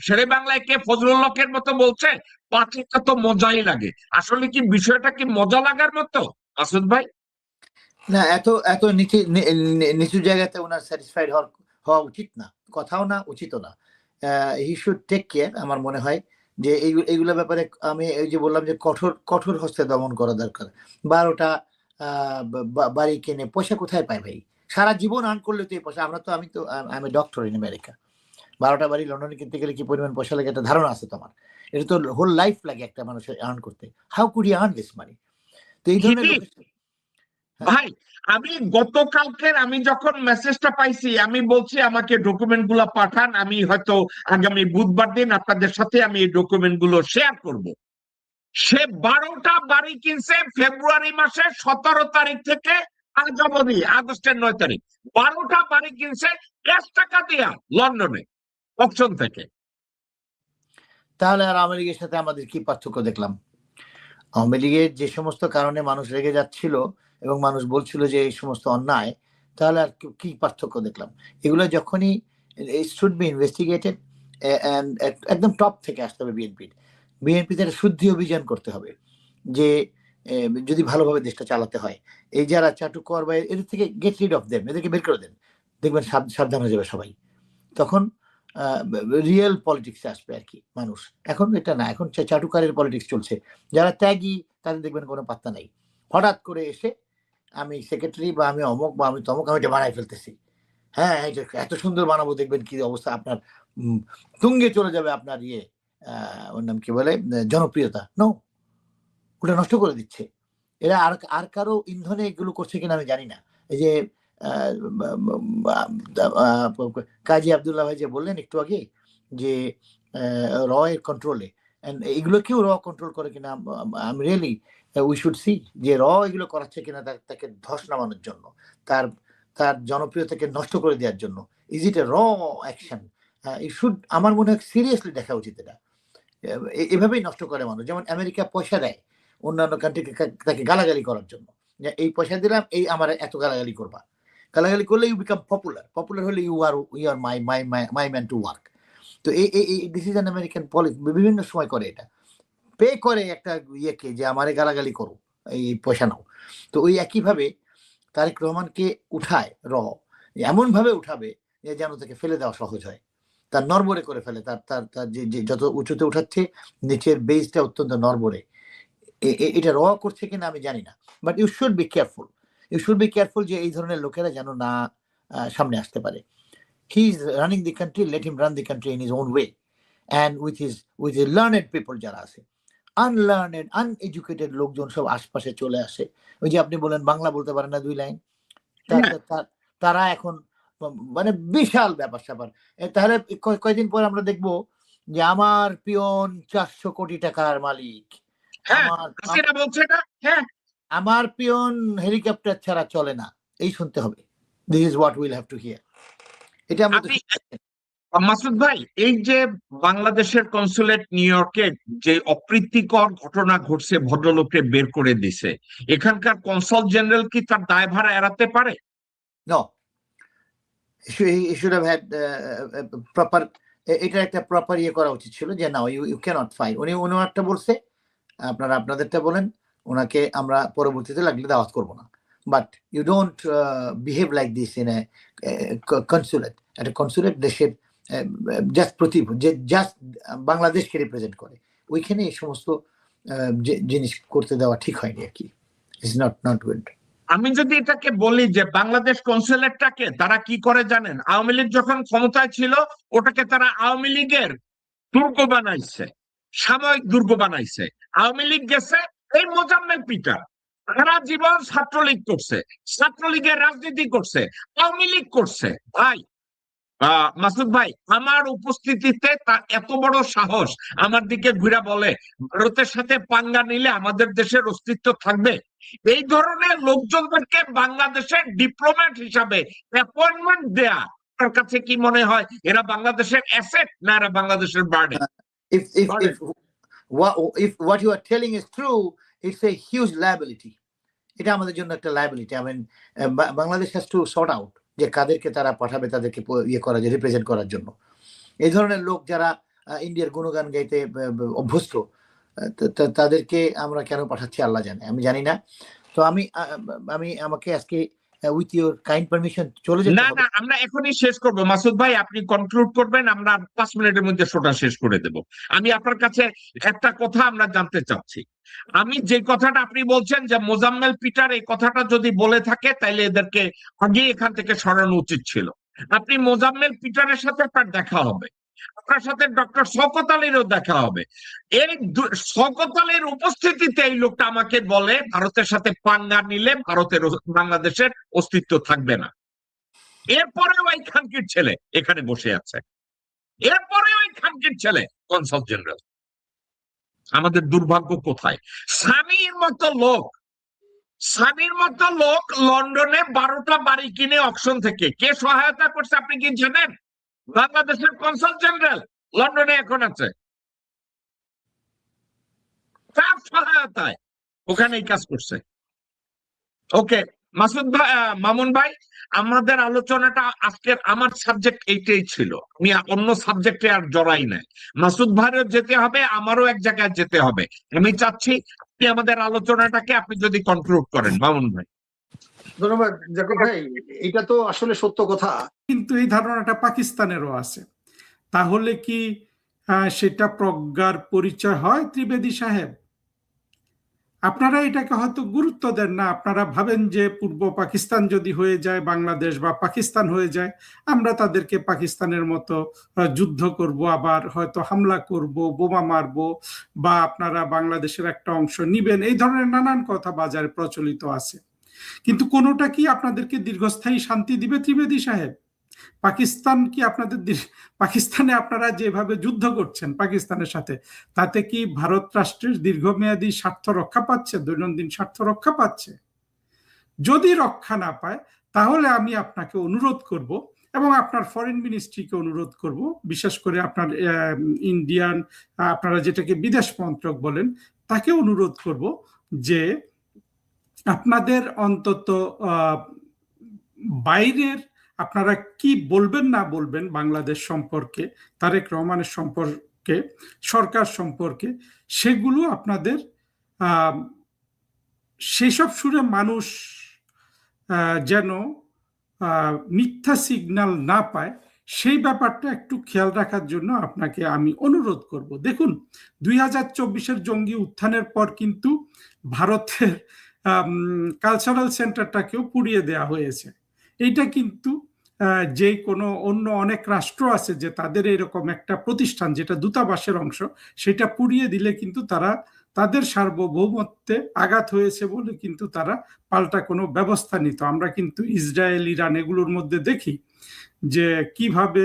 Speaker 1: শেরে বাংলায় কে ফজলুল হকের মতো বলছে পার্টিটা তো মজাই লাগে? আসলে কি বিষয়টা কি মজা লাগার মতো, মাসুদ ভাই?
Speaker 2: না, এত এত নিচু জায়গাতে ওনার স্যাটিসফাইড হওয়া উচিত না, কথাও না, উচিতও না। He should take care. আমার মনে হয় যে এইগুলো ব্যাপারে আমি এই যে বললাম যে কঠোর কঠোর হস্তে দমন করা দরকার। 12টা বাড়ি কিনে পয়সা কোথায় পায় ভাই? সারা জীবন আর্ন করলে তো এই পয়সা, আমি তো আমি ডক্টর ইন আমেরিকা। 12টা বাড়ি লন্ডনে কিনতে গেলে কি পরিমাণ পয়সা লাগে একটা ধারণা আছে তোমার? এটা তো হোল লাইফ লাগে একটা মানুষের আর্ন করতে। How could he earn this মানি? তো এই ধরনের
Speaker 1: ভাই, আমি গতকালকের আমি যখন মেসেজটা পাইছি, আমি বলছি আমাকে ডকুমেন্ট গুলা পাঠান, আমি হয়তো আগামী বুধবার দিন আপনাদের সাথে আমি এই ডকুমেন্ট গুলো শেয়ার করব। সে 12টা বাড়ি কিনছে ফেব্রুয়ারি মাসের 17 তারিখ থেকে আজ অবধি আগস্টের 9 তারিখ। 12টা বাড়ি কিনছে 1 টাকা দিয়া লন্ডনে অকশন থেকে।
Speaker 2: তাহলে আর আওয়ামী লীগের সাথে আমাদের কি পার্থক্য দেখলাম? আওয়ামী লীগের যে সমস্ত কারণে মানুষ রেগে যাচ্ছিল এবং মানুষ বলছিল যে এই সমস্ত অন্যায়, তাহলে আর কি পার্থক্য দেখলাম? এগুলো যখনই শুড বি ইনভেস্টিগেটেড, একদম টপ থেকে আসতে হবে। বিএনপিতে একটা শুদ্ধি অভিযান করতে হবে যে যদি ভালোভাবে দেশটা চালাতে হয়, এই যারা চাটুকর বা এদের থেকে গেট রিড অফ দেম, এদেরকে বের করে দেন, দেখবেন সাবধান হয়ে যাবে সবাই। তখন রিয়েল পলিটিক্সে আসবে আর কি মানুষ। এখন এটা না, এখন চাটুকারের পলিটিক্স চলছে। যারা ত্যাগী তাদের দেখবেন কোনো পাত্তা নাই। হঠাৎ করে এসে আমি সেক্রেটারি বা আমি অমুক বা আমি তমুক, আমি এটা বানাই ফেলতেছি। হ্যাঁ, এটা এত সুন্দর বানাবো, দেখবেন কি অবস্থা, আপনার তুঙ্গে চলে যাবে আপনার ওর নাম কি বলে, জনপ্রিয়তা। নো, ওটা নষ্ট করে দিচ্ছে। এরা আর কারো ইন্ধনে এগুলো করছে কিনা আমি জানি না। এই যে কাজী আব্দুল্লাহ ভাই যে বললেন একটু আগে যে র এর কন্ট্রোলে, এগুলোকেও র কন্ট্রোল করে কিনা, আমি রিয়েলি উই শুড সি যে র এগুলো করাচ্ছে কিনা তাকে ধস নামানোর জন্য, তার তার জনপ্রিয়তাকে নষ্ট করে দেওয়ার জন্য। ইজ ইট এ র অ্যাকশন? আমার মনে হয় সিরিয়াসলি দেখা উচিত এটা। এভাবেই নষ্ট করে মানুষ। যেমন আমেরিকা পয়সা দেয় অন্যান্য কান্ট্রিকে তাকে গালাগালি করার জন্য, যে এই পয়সা দিলাম, এই আমার এত গালাগালি করবা। গালাগালি করলে ইউ বিকাম পপুলার হলে you are my man to work. তো this is an American policy, বিভিন্ন সময় করে এটা, পে করে একটা ইয়েকে যে আমারে গালাগালি করো, এই পয়সা নাও। তো ওই একইভাবে তারেক রহমানকে উঠায় র, এমন ভাবে উঠাবে যে যেন তাকে ফেলে দেওয়া সহজ হয়, তার নরবরে করে ফেলে। তার তার তার যে যত উঁচুতে উঠাচ্ছে নিচের বেসটা অত্যন্ত নরবরে। এটা র করছে কিনা আমি জানি না, but you should be careful যে এই ধরনের লোকেরা যেন না সামনে আসতে পারে। He is running the country, let him run the country in his own way and with learned people যারা আছে। আনলার্নেড আনএডুকেটেড লোকজন সব আশপাশে চলে আসে। ওই যে আপনি বলেন বাংলা বলতে পারে না 2 লাইন, তারা এখন মানে বিশাল ব্যাপার স্যাপার। তাহলে কয়দিন পর আমরা দেখবো যে আমার পিয়ন 400 কোটি টাকার মালিক, আমার পিয়ন হেলিকপ্টার ছাড়া চলে না, এই শুনতে হবে। This is what will have to here. এটা আমরা
Speaker 1: মাসুদ ভাই, এই যে বাংলাদেশের কনসুলেট নিউ ইয়র্কে যে অপ্রীতিকর ঘটনা ঘটছে, ভদ্রলোককে বের করে দিছে, এখানকার কনসাল জেনারেল কি তার দায়ভার এড়াতে পারে?
Speaker 2: No, he should have had proper, এটা একটা প্রপার ইয়ে করা উচিত ছিল যে না, ইউ ক্যানট ফাইল। উনি একটা বলছে, আপনারা আপনাদেরটা বলেন, ওনাকে আমরা পরবর্তীতে লাগলে দাওয়াত করবো না। But you don't behave like this in a consulate. একটা কনসুলেট দেশের জাস্ট বাংলাদেশকে রিপ্রেজেন্ট করে, ওইখানে এই সমস্ত জিনিস করতে দেওয়া ঠিক হয়নি আর কি। It's not good.
Speaker 1: আমি যদি এটাকে বলি যে বাংলাদেশ কনসুলেটটাকে তারা কি করে জানেন, আওয়ামী লীগ যখন ক্ষমতায় ছিল ওটাকে তারা আওয়ামী লীগের দুর্গ বানাইছে, সাময়িক দুর্গ বানাইছে। আওয়ামী লীগ গেছে, এই মোজাম্মেল পিটার সারা জীবন ছাত্রলীগ করছে, ছাত্রলীগের রাজনীতি করছে, আওয়ামী লীগ করছে। ভাই মাসুদ ভাই, আমার উপস্থিতিতে তার এত বড় সাহস আমার দিকে ঘুরে বলে ভারতের সাথে পাঙ্গা নিলে আমাদের দেশের অস্তিত্ব থাকবে। এই ধরনের লোকজনদেরকে বাংলাদেশের ডিপ্লোম্যাট হিসাবে অ্যাপয়েন্টমেন্ট দেয়া, তার কাছে কি মনে হয় এরা বাংলাদেশের অ্যাসেট না এরা বাংলাদেশের burden?
Speaker 2: If what you are telling is true, it's a huge liability. এটা আমাদের জন্য একটা liability. I mean, Bangladesh has to sort out যে কাদেরকে তারা পাঠাবে তাদেরকে ইয়ে করার জন্য, রিপ্রেজেন্ট করার জন্য। এই ধরনের লোক যারা ইন্ডিয়ার গুণগান গাইতে অভ্যস্ত, তাদেরকে আমরা কেন পাঠাচ্ছি আল্লাহ জানে, আমি জানি না। তো আমাকে আজকে উইথ ইউর কাইন্ড পারমিশন চলে যেতে
Speaker 1: না
Speaker 2: হবে।
Speaker 1: না, আমরা এখনই শেষ করব মাসুদ ভাই, আপনি কনক্লুড করবেন, আমরা 5 মিনিটের মধ্যে শোটা শেষ করে দেব। আমি আপনার কাছে একটা কথা আমরা জানতে চাচ্ছি। আমি যে কথাটা আপনি বলছেন যে মোজাম্মেল পিটার এই কথাটা যদি বলে থাকে তাহলে এদেরকে আগে এখান থেকে সরানো উচিত ছিল। আপনি মোজাম্মেল পিটারের সাথে আপনার দেখা হবে, আপনার সাথে ডক্টর শওকত আলীরও দেখা হবে। এই শওকত আলীর উপস্থিতিতে এই লোকটা আমাকে বলে ভারতের সাথে পাঙ্গা নিলে ভারতের বাংলাদেশের অস্তিত্ব থাকবে না। এরপরেও এই খানকির ছেলে এখানে বসে আছে, এরপরেও এই খানকির ছেলে কনসাল জেনারেল। আমাদের দুর্ভাগ্য কোথায়? সানির মতো লোক লন্ডনে 12টা বাড়ি কিনে অকশন থেকে কে সহায়তা করছে আপনি কি জানেন? বাংলাদেশের কনসাল জেনারেল লন্ডনে এখন আছে, তার সহায়তায় ওখানে এই কাজ করছে। ওকে মাসুদ ভাই, মামুন ভাই, আমাদের আলোচনাটা আজকের আমার সাবজেক্ট এইটাই ছিল, আমি অন্য সাবজেক্টে আর জড়াই নাই। মাসুদ ভাইয়েরও যেতে হবে, আমারও এক জায়গায় যেতে হবে। আমি চাচ্ছি আপনি আমাদের আলোচনাটাকে আপনি যদি কনক্লুড করেন মামুন ভাই।
Speaker 3: ধন্যবাদ জাকির ভাই, এটা তো আসলে সত্য কথা।
Speaker 4: কিন্তু এই ধারণাটা পাকিস্তানেরও আছে, তাহলে কি সেটা প্রজ্ঞার পরিচয় হয় ত্রিবেদী সাহেব? আপনারা এটাকে হয়তো গুরুত্ব দেন না, আপনারা ভাবেন যে পূর্ব পাকিস্তান যদি হয়ে যায় বাংলাদেশ বা পাকিস্তান হয়ে যায়, আমরা তাদেরকে পাকিস্তানের মতো যুদ্ধ করব, আবার হয়তো হামলা করব, বোমা মারব, বা আপনারা বাংলাদেশের একটা অংশ নিবেন, এই ধরনের নানান কথা বাজারে প্রচলিত আছে। কিন্তু কোনোটা কি আপনাদেরকে দীর্ঘস্থায়ী শান্তি দিবে ত্রিবেদী সাহেব? পাকিস্তান কি পাকিস্তানে আপনারা যেভাবে যুদ্ধ করছেন পাকিস্তানের সাথে, তাতে কি ভারত রাষ্ট্রের দীর্ঘমেয়াদী স্বার্থ রক্ষা পাচ্ছে, দৈনন্দিন স্বার্থ রক্ষা পাচ্ছে? যদি রক্ষা না পায় তাহলে আমি আপনাকে অনুরোধ করব এবং আপনার ফরেন মিনিস্ট্রিকে অনুরোধ করব, বিশেষ করে আপনার ইন্ডিয়ান, আপনারা যেটাকে বিদেশ মন্ত্রক বলেন, তাকে অনুরোধ করব যে আপনাদের অন্তত বাইরের আপনারা কি বলবেন না বলবেন বাংলাদেশ সম্পর্কে, তারেক রহমানের সম্পর্কে, সরকার সম্পর্কে, সেগুলো আপনাদের সেসব সুরে মানুষ যেন মিথ্যা সিগন্যাল না পায়, সেই ব্যাপারটা একটু খেয়াল রাখার জন্য আপনাকে আমি অনুরোধ করব। দেখুন, 2024-এর জঙ্গি উত্থানের পর কিন্তু ভারতের কালচারাল সেন্টারটাকেও পুড়িয়ে দেওয়া হয়েছে। এইটা কিন্তু যে কোনো অন্য অনেক রাষ্ট্র আছে যে তাদের এরকম একটা প্রতিষ্ঠান যেটা দূতাবাসের অংশ, সেটা পুড়িয়ে দিলে কিন্তু তারা তাদের সার্বভৌমত্বে আঘাত হয়েছে বলে কিন্তু তারা পাল্টা কোনো ব্যবস্থা নিত। আমরা কিন্তু ইসরায়েল, ইরান এগুলোর মধ্যে দেখি যে কিভাবে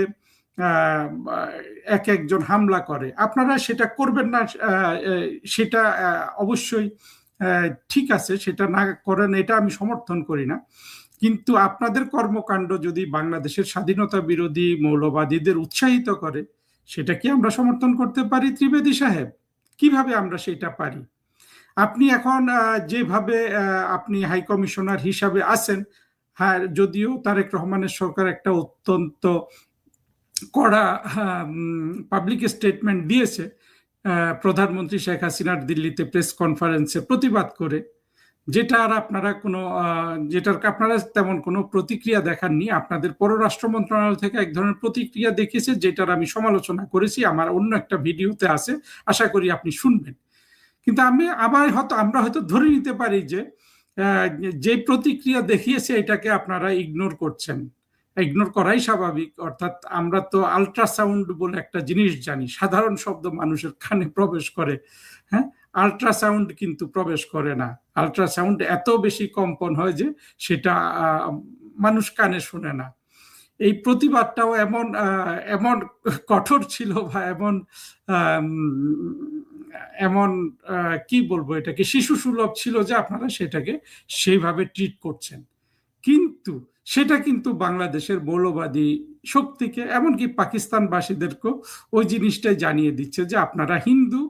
Speaker 4: এক একজন হামলা করে। আপনারা সেটা করবেন না, সেটা অবশ্যই ঠিক আছে, সেটা না করেন, এটা আমি সমর্থন করি না। কিন্তু আপনাদের কর্মকাণ্ড যদি বাংলাদেশের স্বাধীনতা বিরোধী মৌলবাদীদের উৎসাহিত করে, সেটা কি আমরা সমর্থন করতে পারি ত্রিবেদী সাহেব? কিভাবে আমরা সেটা পারি? আপনি এখন যেভাবে আপনি হাই কমিশনার হিসাবে আছেন, হ্যাঁ, যদিও তারেক রহমানের সরকার একটা অত্যন্ত কড়া পাবলিক স্টেটমেন্ট দিয়েছে প্রধানমন্ত্রী শেখ হাসিনার দিল্লিতে প্রেস কনফারেন্সে প্রতিবাদ করে, যেটার আপনারা তেমন কোনো প্রতিক্রিয়া দেখাননি। আপনাদের পররাষ্ট্র মন্ত্রণালয় থেকে এক ধরনের প্রতিক্রিয়া দেখেছে, যেটার আমি সমালোচনা করেছি, আমার অন্য একটা ভিডিওতে আছে, আশা করি আপনি শুনবেন। কিন্তু আমরা হয়তো ধরে নিতে পারি যে যে প্রতিক্রিয়া দেখিয়েছে এটাকে আপনারা ইগনোর করছেন। ইগনোর করাই স্বাভাবিক। অর্থাৎ আমরা তো আল্ট্রাসাউন্ড বলে একটা জিনিস জানি, সাধারণ শব্দ মানুষের কানে প্রবেশ করে, হ্যাঁ, আল্ট্রাসাউন্ড কিন্তু প্রবেশ করে না। আল্ট্রাসাউন্ড এত বেশি কম্পন হয় যে সেটা মানুষ কানে শুনে না। এই প্রতিবাদটাও এমন কঠোর ছিল বা এমন কি বলবো, এটাকে শিশু সুলভ ছিল যে আপনারা সেটাকে সেইভাবে ট্রিট করছেন। কিন্তু সেটা কিন্তু বাংলাদেশের মৌলবাদী শক্তিকে, এমনকি পাকিস্তানবাসীদেরকেও ওই জিনিসটাই জানিয়ে দিচ্ছে যে আপনারা হিন্দু,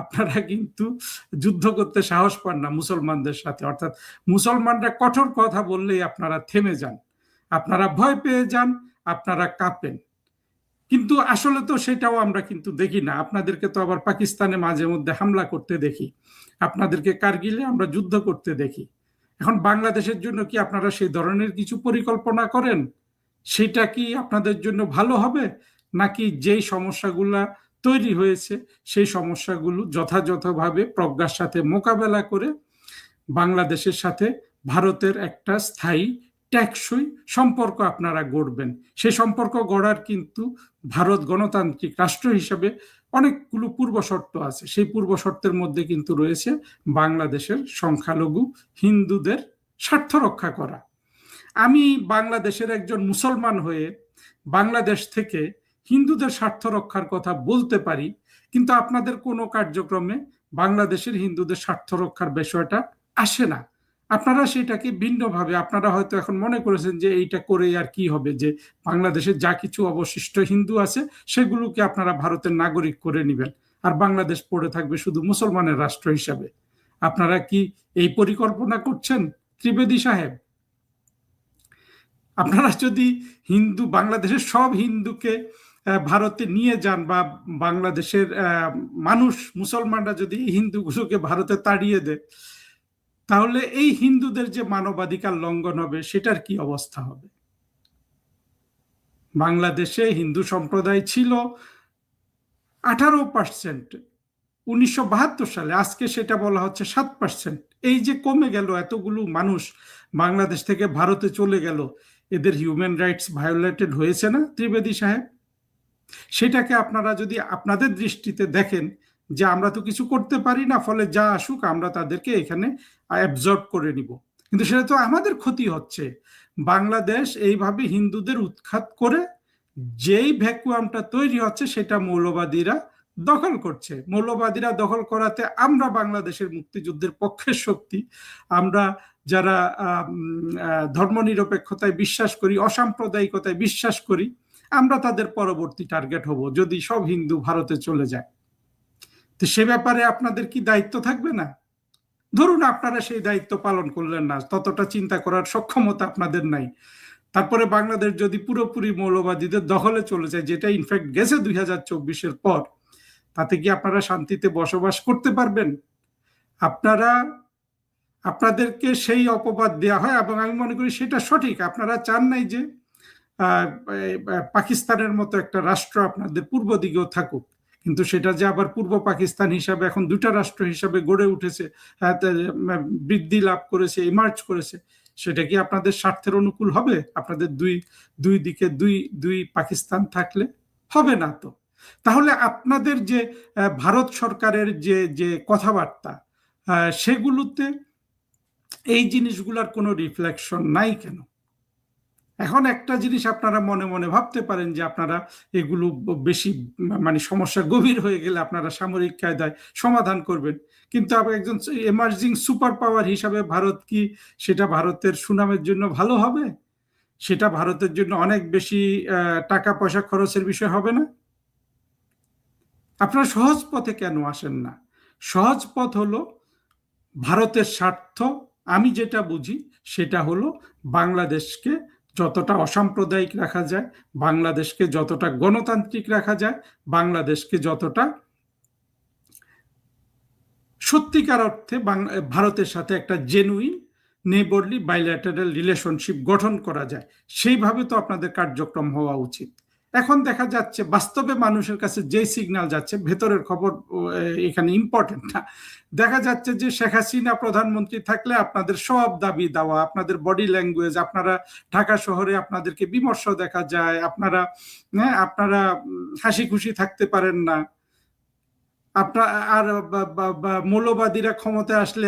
Speaker 4: আপনারা কিন্তু যুদ্ধ করতে সাহস পান না মুসলমানদের সাথে। অর্থাৎ মুসলমানরা কঠোর কথা বললেই আপনারা থেমে যান, আপনারা ভয় পেয়ে যান, আপনারা কাঁপেন। কিন্তু আসলে তো সেটাও আমরা কিন্তু দেখি না। আপনাদেরকে তো আবার পাকিস্তানে মাঝে মধ্যে হামলা করতে দেখি, আপনাদেরকে কারগিলে আমরা যুদ্ধ করতে দেখি। এখন বাংলাদেশের জন্য কি আপনারা সেই ধরনের কিছু পরিকল্পনা করেন? সেটা কি আপনাদের জন্য ভালো হবে, নাকি যেই সমস্যাগুলা তৈরি হয়েছে সেই সমস্যাগুলো যথাযথভাবে প্রজ্ঞার সাথে মোকাবেলা করে বাংলাদেশের সাথে ভারতের একটা স্থায়ী টেকসই সম্পর্ক আপনারা গড়বেন? সেই সম্পর্ক গড়ার কিন্তু ভারত গণতান্ত্রিক রাষ্ট্র হিসেবে অনেকগুলো পূর্ব শর্ত আছে। সেই পূর্ব শর্তের মধ্যে কিন্তু রয়েছে বাংলাদেশের সংখ্যালঘু হিন্দুদের স্বার্থ রক্ষা করা। আমি বাংলাদেশের একজন মুসলমান হয়ে বাংলাদেশ থেকে হিন্দুদের স্বার্থ রক্ষার কথা বলতে পারি, কিন্তু আপনাদের কোনো কার্যক্রমে বাংলাদেশের হিন্দুদের স্বার্থ রক্ষার বিষয়টা আসে না। আপনারা সেটাকে ভিন্নভাবে, আপনারা হয়তো এখন মনে করেছেন যে এইটা করে আর কি হবে, যে বাংলাদেশে যা কিছু অবশিষ্ট হিন্দু আছে সেগুলোকে আপনারা ভারতের নাগরিক করে নেবেন, আর বাংলাদেশ পড়ে থাকবে শুধু মুসলমানের রাষ্ট্র হিসাবে। আপনারা কি এই পরিকল্পনা করছেন ত্রিবেদী সাহেব? আপনারা যদি বাংলাদেশের সব হিন্দুকে ভারতে নিয়ে যান, বা বাংলাদেশের মানুষ মুসলমানরা যদি এই হিন্দুগুলোকে ভারতে তাড়িয়ে দেয়, তাহলে এই হিন্দুদের যে মানবাধিকার লঙ্ঘন হবে সেটার কি অবস্থা হবে? বাংলাদেশে হিন্দু সম্প্রদায় ছিল 18% 1972 সালে, আজকে সেটা বলা হচ্ছে 7%। এই যে কমে গেল, এতগুলো মানুষ বাংলাদেশ থেকে ভারতে চলে গেল, এদের হিউম্যান রাইটস ভায়োলেটেড হয়েছে না ত্রিবেদী সাহেব? সেটাকে আপনারা যদি আপনাদের দৃষ্টিতে দেখেন যে আমরা তো কিছু করতে পারি না, ফলে যা আসুক আমরা তাদেরকে এখানে অ্যাবজর্ব করে নিব, কিন্তু সেটা তো আমাদের ক্ষতি হচ্ছে। বাংলাদেশ এইভাবে হিন্দুদের উৎখাত করে যেই ভ্যাকুয়ামটা তৈরি হচ্ছে সেটা মৌলবাদীরা দখল করছে। মৌলবাদীরা দখল করাতে আমরা বাংলাদেশের মুক্তিযুদ্ধের পক্ষের শক্তি, আমরা যারা ধর্মনিরপেক্ষতায় বিশ্বাস করি, অসাম্প্রদায়িকতায় বিশ্বাস করি, আমরা তাদের পরবর্তী টার্গেট হব যদি সব হিন্দু ভারতে চলে যায়। তো সে ব্যাপারে আপনাদের কি দায়িত্ব থাকবে না? ধরুন আপনারা সেই দায়িত্ব পালন করলেন না, ততটা চিন্তা করার সক্ষমতা আপনাদের নাই। তারপরে বাংলাদেশ যদি পুরোপুরি মৌলবাদীদের দখলে চলে যায়, যেটা ইনফ্যাক্ট গেছে 2024-এর পর, তাতে কি আপনারা শান্তিতে বসবাস করতে পারবেন? আপনাদেরকে সেই অপবাদ দেওয়া হয়, এবং আমি মনে করি সেটা সঠিক। আপনারা চান নাই যে পাকিস্তানের মতো একটা রাষ্ট্র আপনাদের পূর্ব দিকেও থাকুক, কিন্তু সেটা যে আবার পূর্ব পাকিস্তান হিসাবে এখন দুটা রাষ্ট্র হিসাবে গড়ে উঠেছে, বৃদ্ধি লাভ করেছে, ইমার্জ করেছে, সেটা কি আপনাদের স্বার্থের অনুকূল হবে? আপনাদের দুই দিকে দুই পাকিস্তান থাকলে হবে না তো। তাহলে আপনাদের যে ভারত সরকারের যে কথাবার্তা, সেগুলোতে এই জিনিসগুলোর কোনো রিফ্লেকশন নাই কেন? এখন একটা জিনিস আপনারা মনে মনে ভাবতে পারেন যে আপনারা এগুলো বেশি, মানে সমস্যা গভীর হয়ে গেলে আপনারা সামরিক কায়দায় সমাধান করবেন, কিন্তু একজন এমার্জিং সুপার পাওয়ার হিসাবে ভারত কি সেটা ভারতের সুনামের জন্য ভালো হবে? সেটা ভারতের জন্য অনেক বেশি টাকা পয়সা খরচের বিষয় হবে না? আপনারা সহজ পথে কেন আসেন না? সহজ পথ হলো ভারতের স্বার্থ। আমি যেটা বুঝি সেটা হলো বাংলাদেশকে যতটা অসাম্প্রদায়িক রাখা যায়, বাংলাদেশকে যতটা গণতান্ত্রিক রাখা যায়, বাংলাদেশকে যতটা সত্যিকার অর্থে ভারতের সাথে একটা জেনুইন নেইবারলি বাইল্যাটারাল রিলেশনশিপ গঠন করা যায়, সেইভাবে তো আপনাদের কার্যক্রম হওয়া উচিত। এখন দেখা যাচ্ছে বাস্তবে মানুষের কাছে যে সিগন্যাল যাচ্ছে, ভেতরের খবর এখানে ইম্পর্টেন্ট না, দেখা যাচ্ছে যে শেখ হাসিনা প্রধানমন্ত্রী থাকলে আপনাদের সব দাবি দেওয়া, আপনাদের বডি ল্যাঙ্গুয়েজ, আপনারা ঢাকা শহরে আপনাদেরকে বিমর্ষ দেখা যায়, আপনারা হাসি খুশি থাকতে পারেন না, আর মৌলবাদীরা ক্ষমতায় আসলে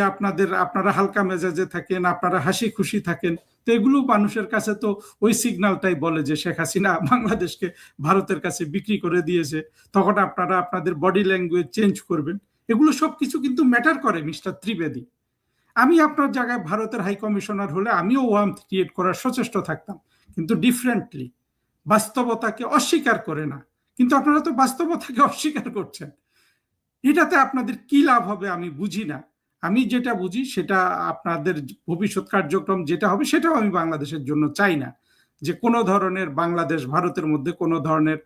Speaker 4: আপনারা হালকা মেজাজে থাকেন, আপনারা হাসি খুশি থাকেন। তো এগুলো মানুষের কাছে তো ওই সিগন্যালটাই বলে যে শেখ হাসিনা বাংলাদেশকে ভারতের কাছে বিক্রি করে দিয়েছে, তখন আপনারা আপনাদের বডি ল্যাঙ্গুয়েজ চেঞ্জ করবেন। এগুলো সবকিছু কিন্তু ম্যাটার করে মিস্টার ত্রিবেদী। আমি আপনার জায়গায় ভারতের হাই কমিশনার হলে আমিও ওয়ার্মথ ক্রিয়েট করার সচেষ্ট থাকতাম, কিন্তু ডিফারেন্টলি, বাস্তবতাকে অস্বীকার করে না। কিন্তু আপনারা তো বাস্তবতাকে অস্বীকার করছেন। এটাতে আপনাদের কি লাভ হবে আমি বুঝি না। আমি যেটা বুঝি সেটা আপনাদের ভবিষ্যৎ কার্যক্রম যেটা হবে সেটাও আমি বাংলাদেশের জন্য চাই না, যে কোনো ধরনের বাংলাদেশ ভারতের মধ্যে কোনো ধরনের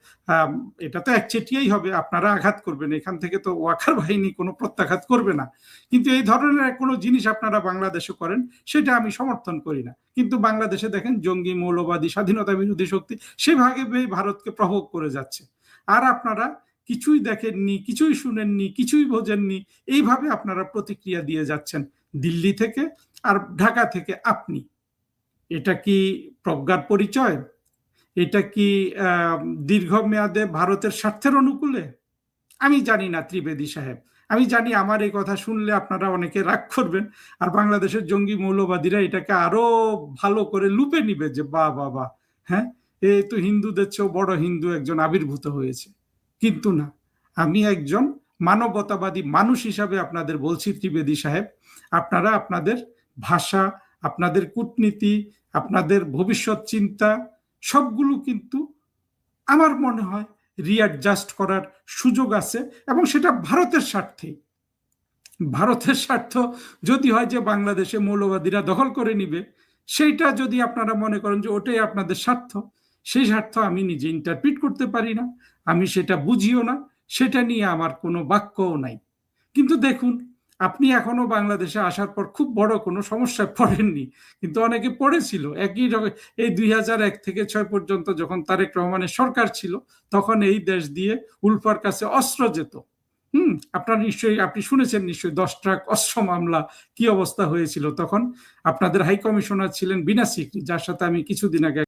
Speaker 4: এটা তো একচেটিয়াই হবে, আপনারা আঘাত করবেন, এখান থেকে তো ওয়াকার বাহিনী কোনো প্রত্যাঘাত করবে না, কিন্তু এই ধরনের কোনো জিনিস আপনারা বাংলাদেশে করেন সেটা আমি সমর্থন করি না। কিন্তু বাংলাদেশে দেখেন জঙ্গি, মৌলবাদী, স্বাধীনতা বিরোধী শক্তি সেভাবে ভারতকে প্রভোগ করে যাচ্ছে, আর আপনারা কিছুই দেখেননি, কিছুই শুনেননি, কিছুই বোঝেননি, এইভাবে আপনারা প্রতিক্রিয়া দিয়ে যাচ্ছেন দিল্লি থেকে আর ঢাকা থেকে। আপনি, এটা কি প্রজ্ঞার পরিচয়? এটা কি দীর্ঘমেয়াদে ভারতের স্বার্থের অনুকূলে? আমি জানি না ত্রিবেদী সাহেব, আমি জানি আমার এই কথা শুনলে আপনারা অনেকে রাগ করবেন, আর বাংলাদেশের জঙ্গি মৌলবাদীরা এটাকে আরো ভালো করে লুপে নিবে যে বাহ বাহ বাহ, হ্যাঁ, এ তো হিন্দুদের চেয়েও বড় হিন্দু একজন আবির্ভূত হয়েছে। কিন্তু না, আমি একজন মানবতাবাদী মানুষ হিসাবে আপনাদের বলছি ত্রিবেদী সাহেব, আপনারা আপনাদের ভাষা, আপনাদের কূটনীতি, আপনাদের ভবিষ্যৎ চিন্তা সবগুলো কিন্তু আমার মনে হয় রিঅ্যাডজাস্ট করার সুযোগ আছে, এবং সেটা ভারতের স্বার্থে। ভারতের স্বার্থ যদি হয় যে বাংলাদেশে মৌলবাদীরা দখল করে নিবে, সেইটা যদি আপনারা মনে করেন যে ওটাই আপনাদের স্বার্থ, সেই স্বার্থ আমি নিজে ইন্টারপ্রিট করতে পারি না, আমি সেটা বুঝিও না, সেটা নিয়ে আমার কোনো বাক্যও নাই। কিন্তু দেখুন, আপনি এখনো বাংলাদেশে আসার পর খুব বড় কোনো সমস্যায় পড়েননি, কিন্তু অনেকে পড়েছিল। একই রকম এই 2001 থেকে 6 পর্যন্ত যখন তারেক রহমানের সরকার ছিল, তখন এই দেশ দিয়ে উলফার কাছে অস্ত্র যেত। আপনি শুনেছেন নিশ্চয়ই 10 ট্রাক অস্ত্র মামলা কি অবস্থা হয়েছিল তখন। আপনাদের হাই কমিশনার ছিলেন বিনা সিকরি, যার সাথে আমি কিছুদিন আগে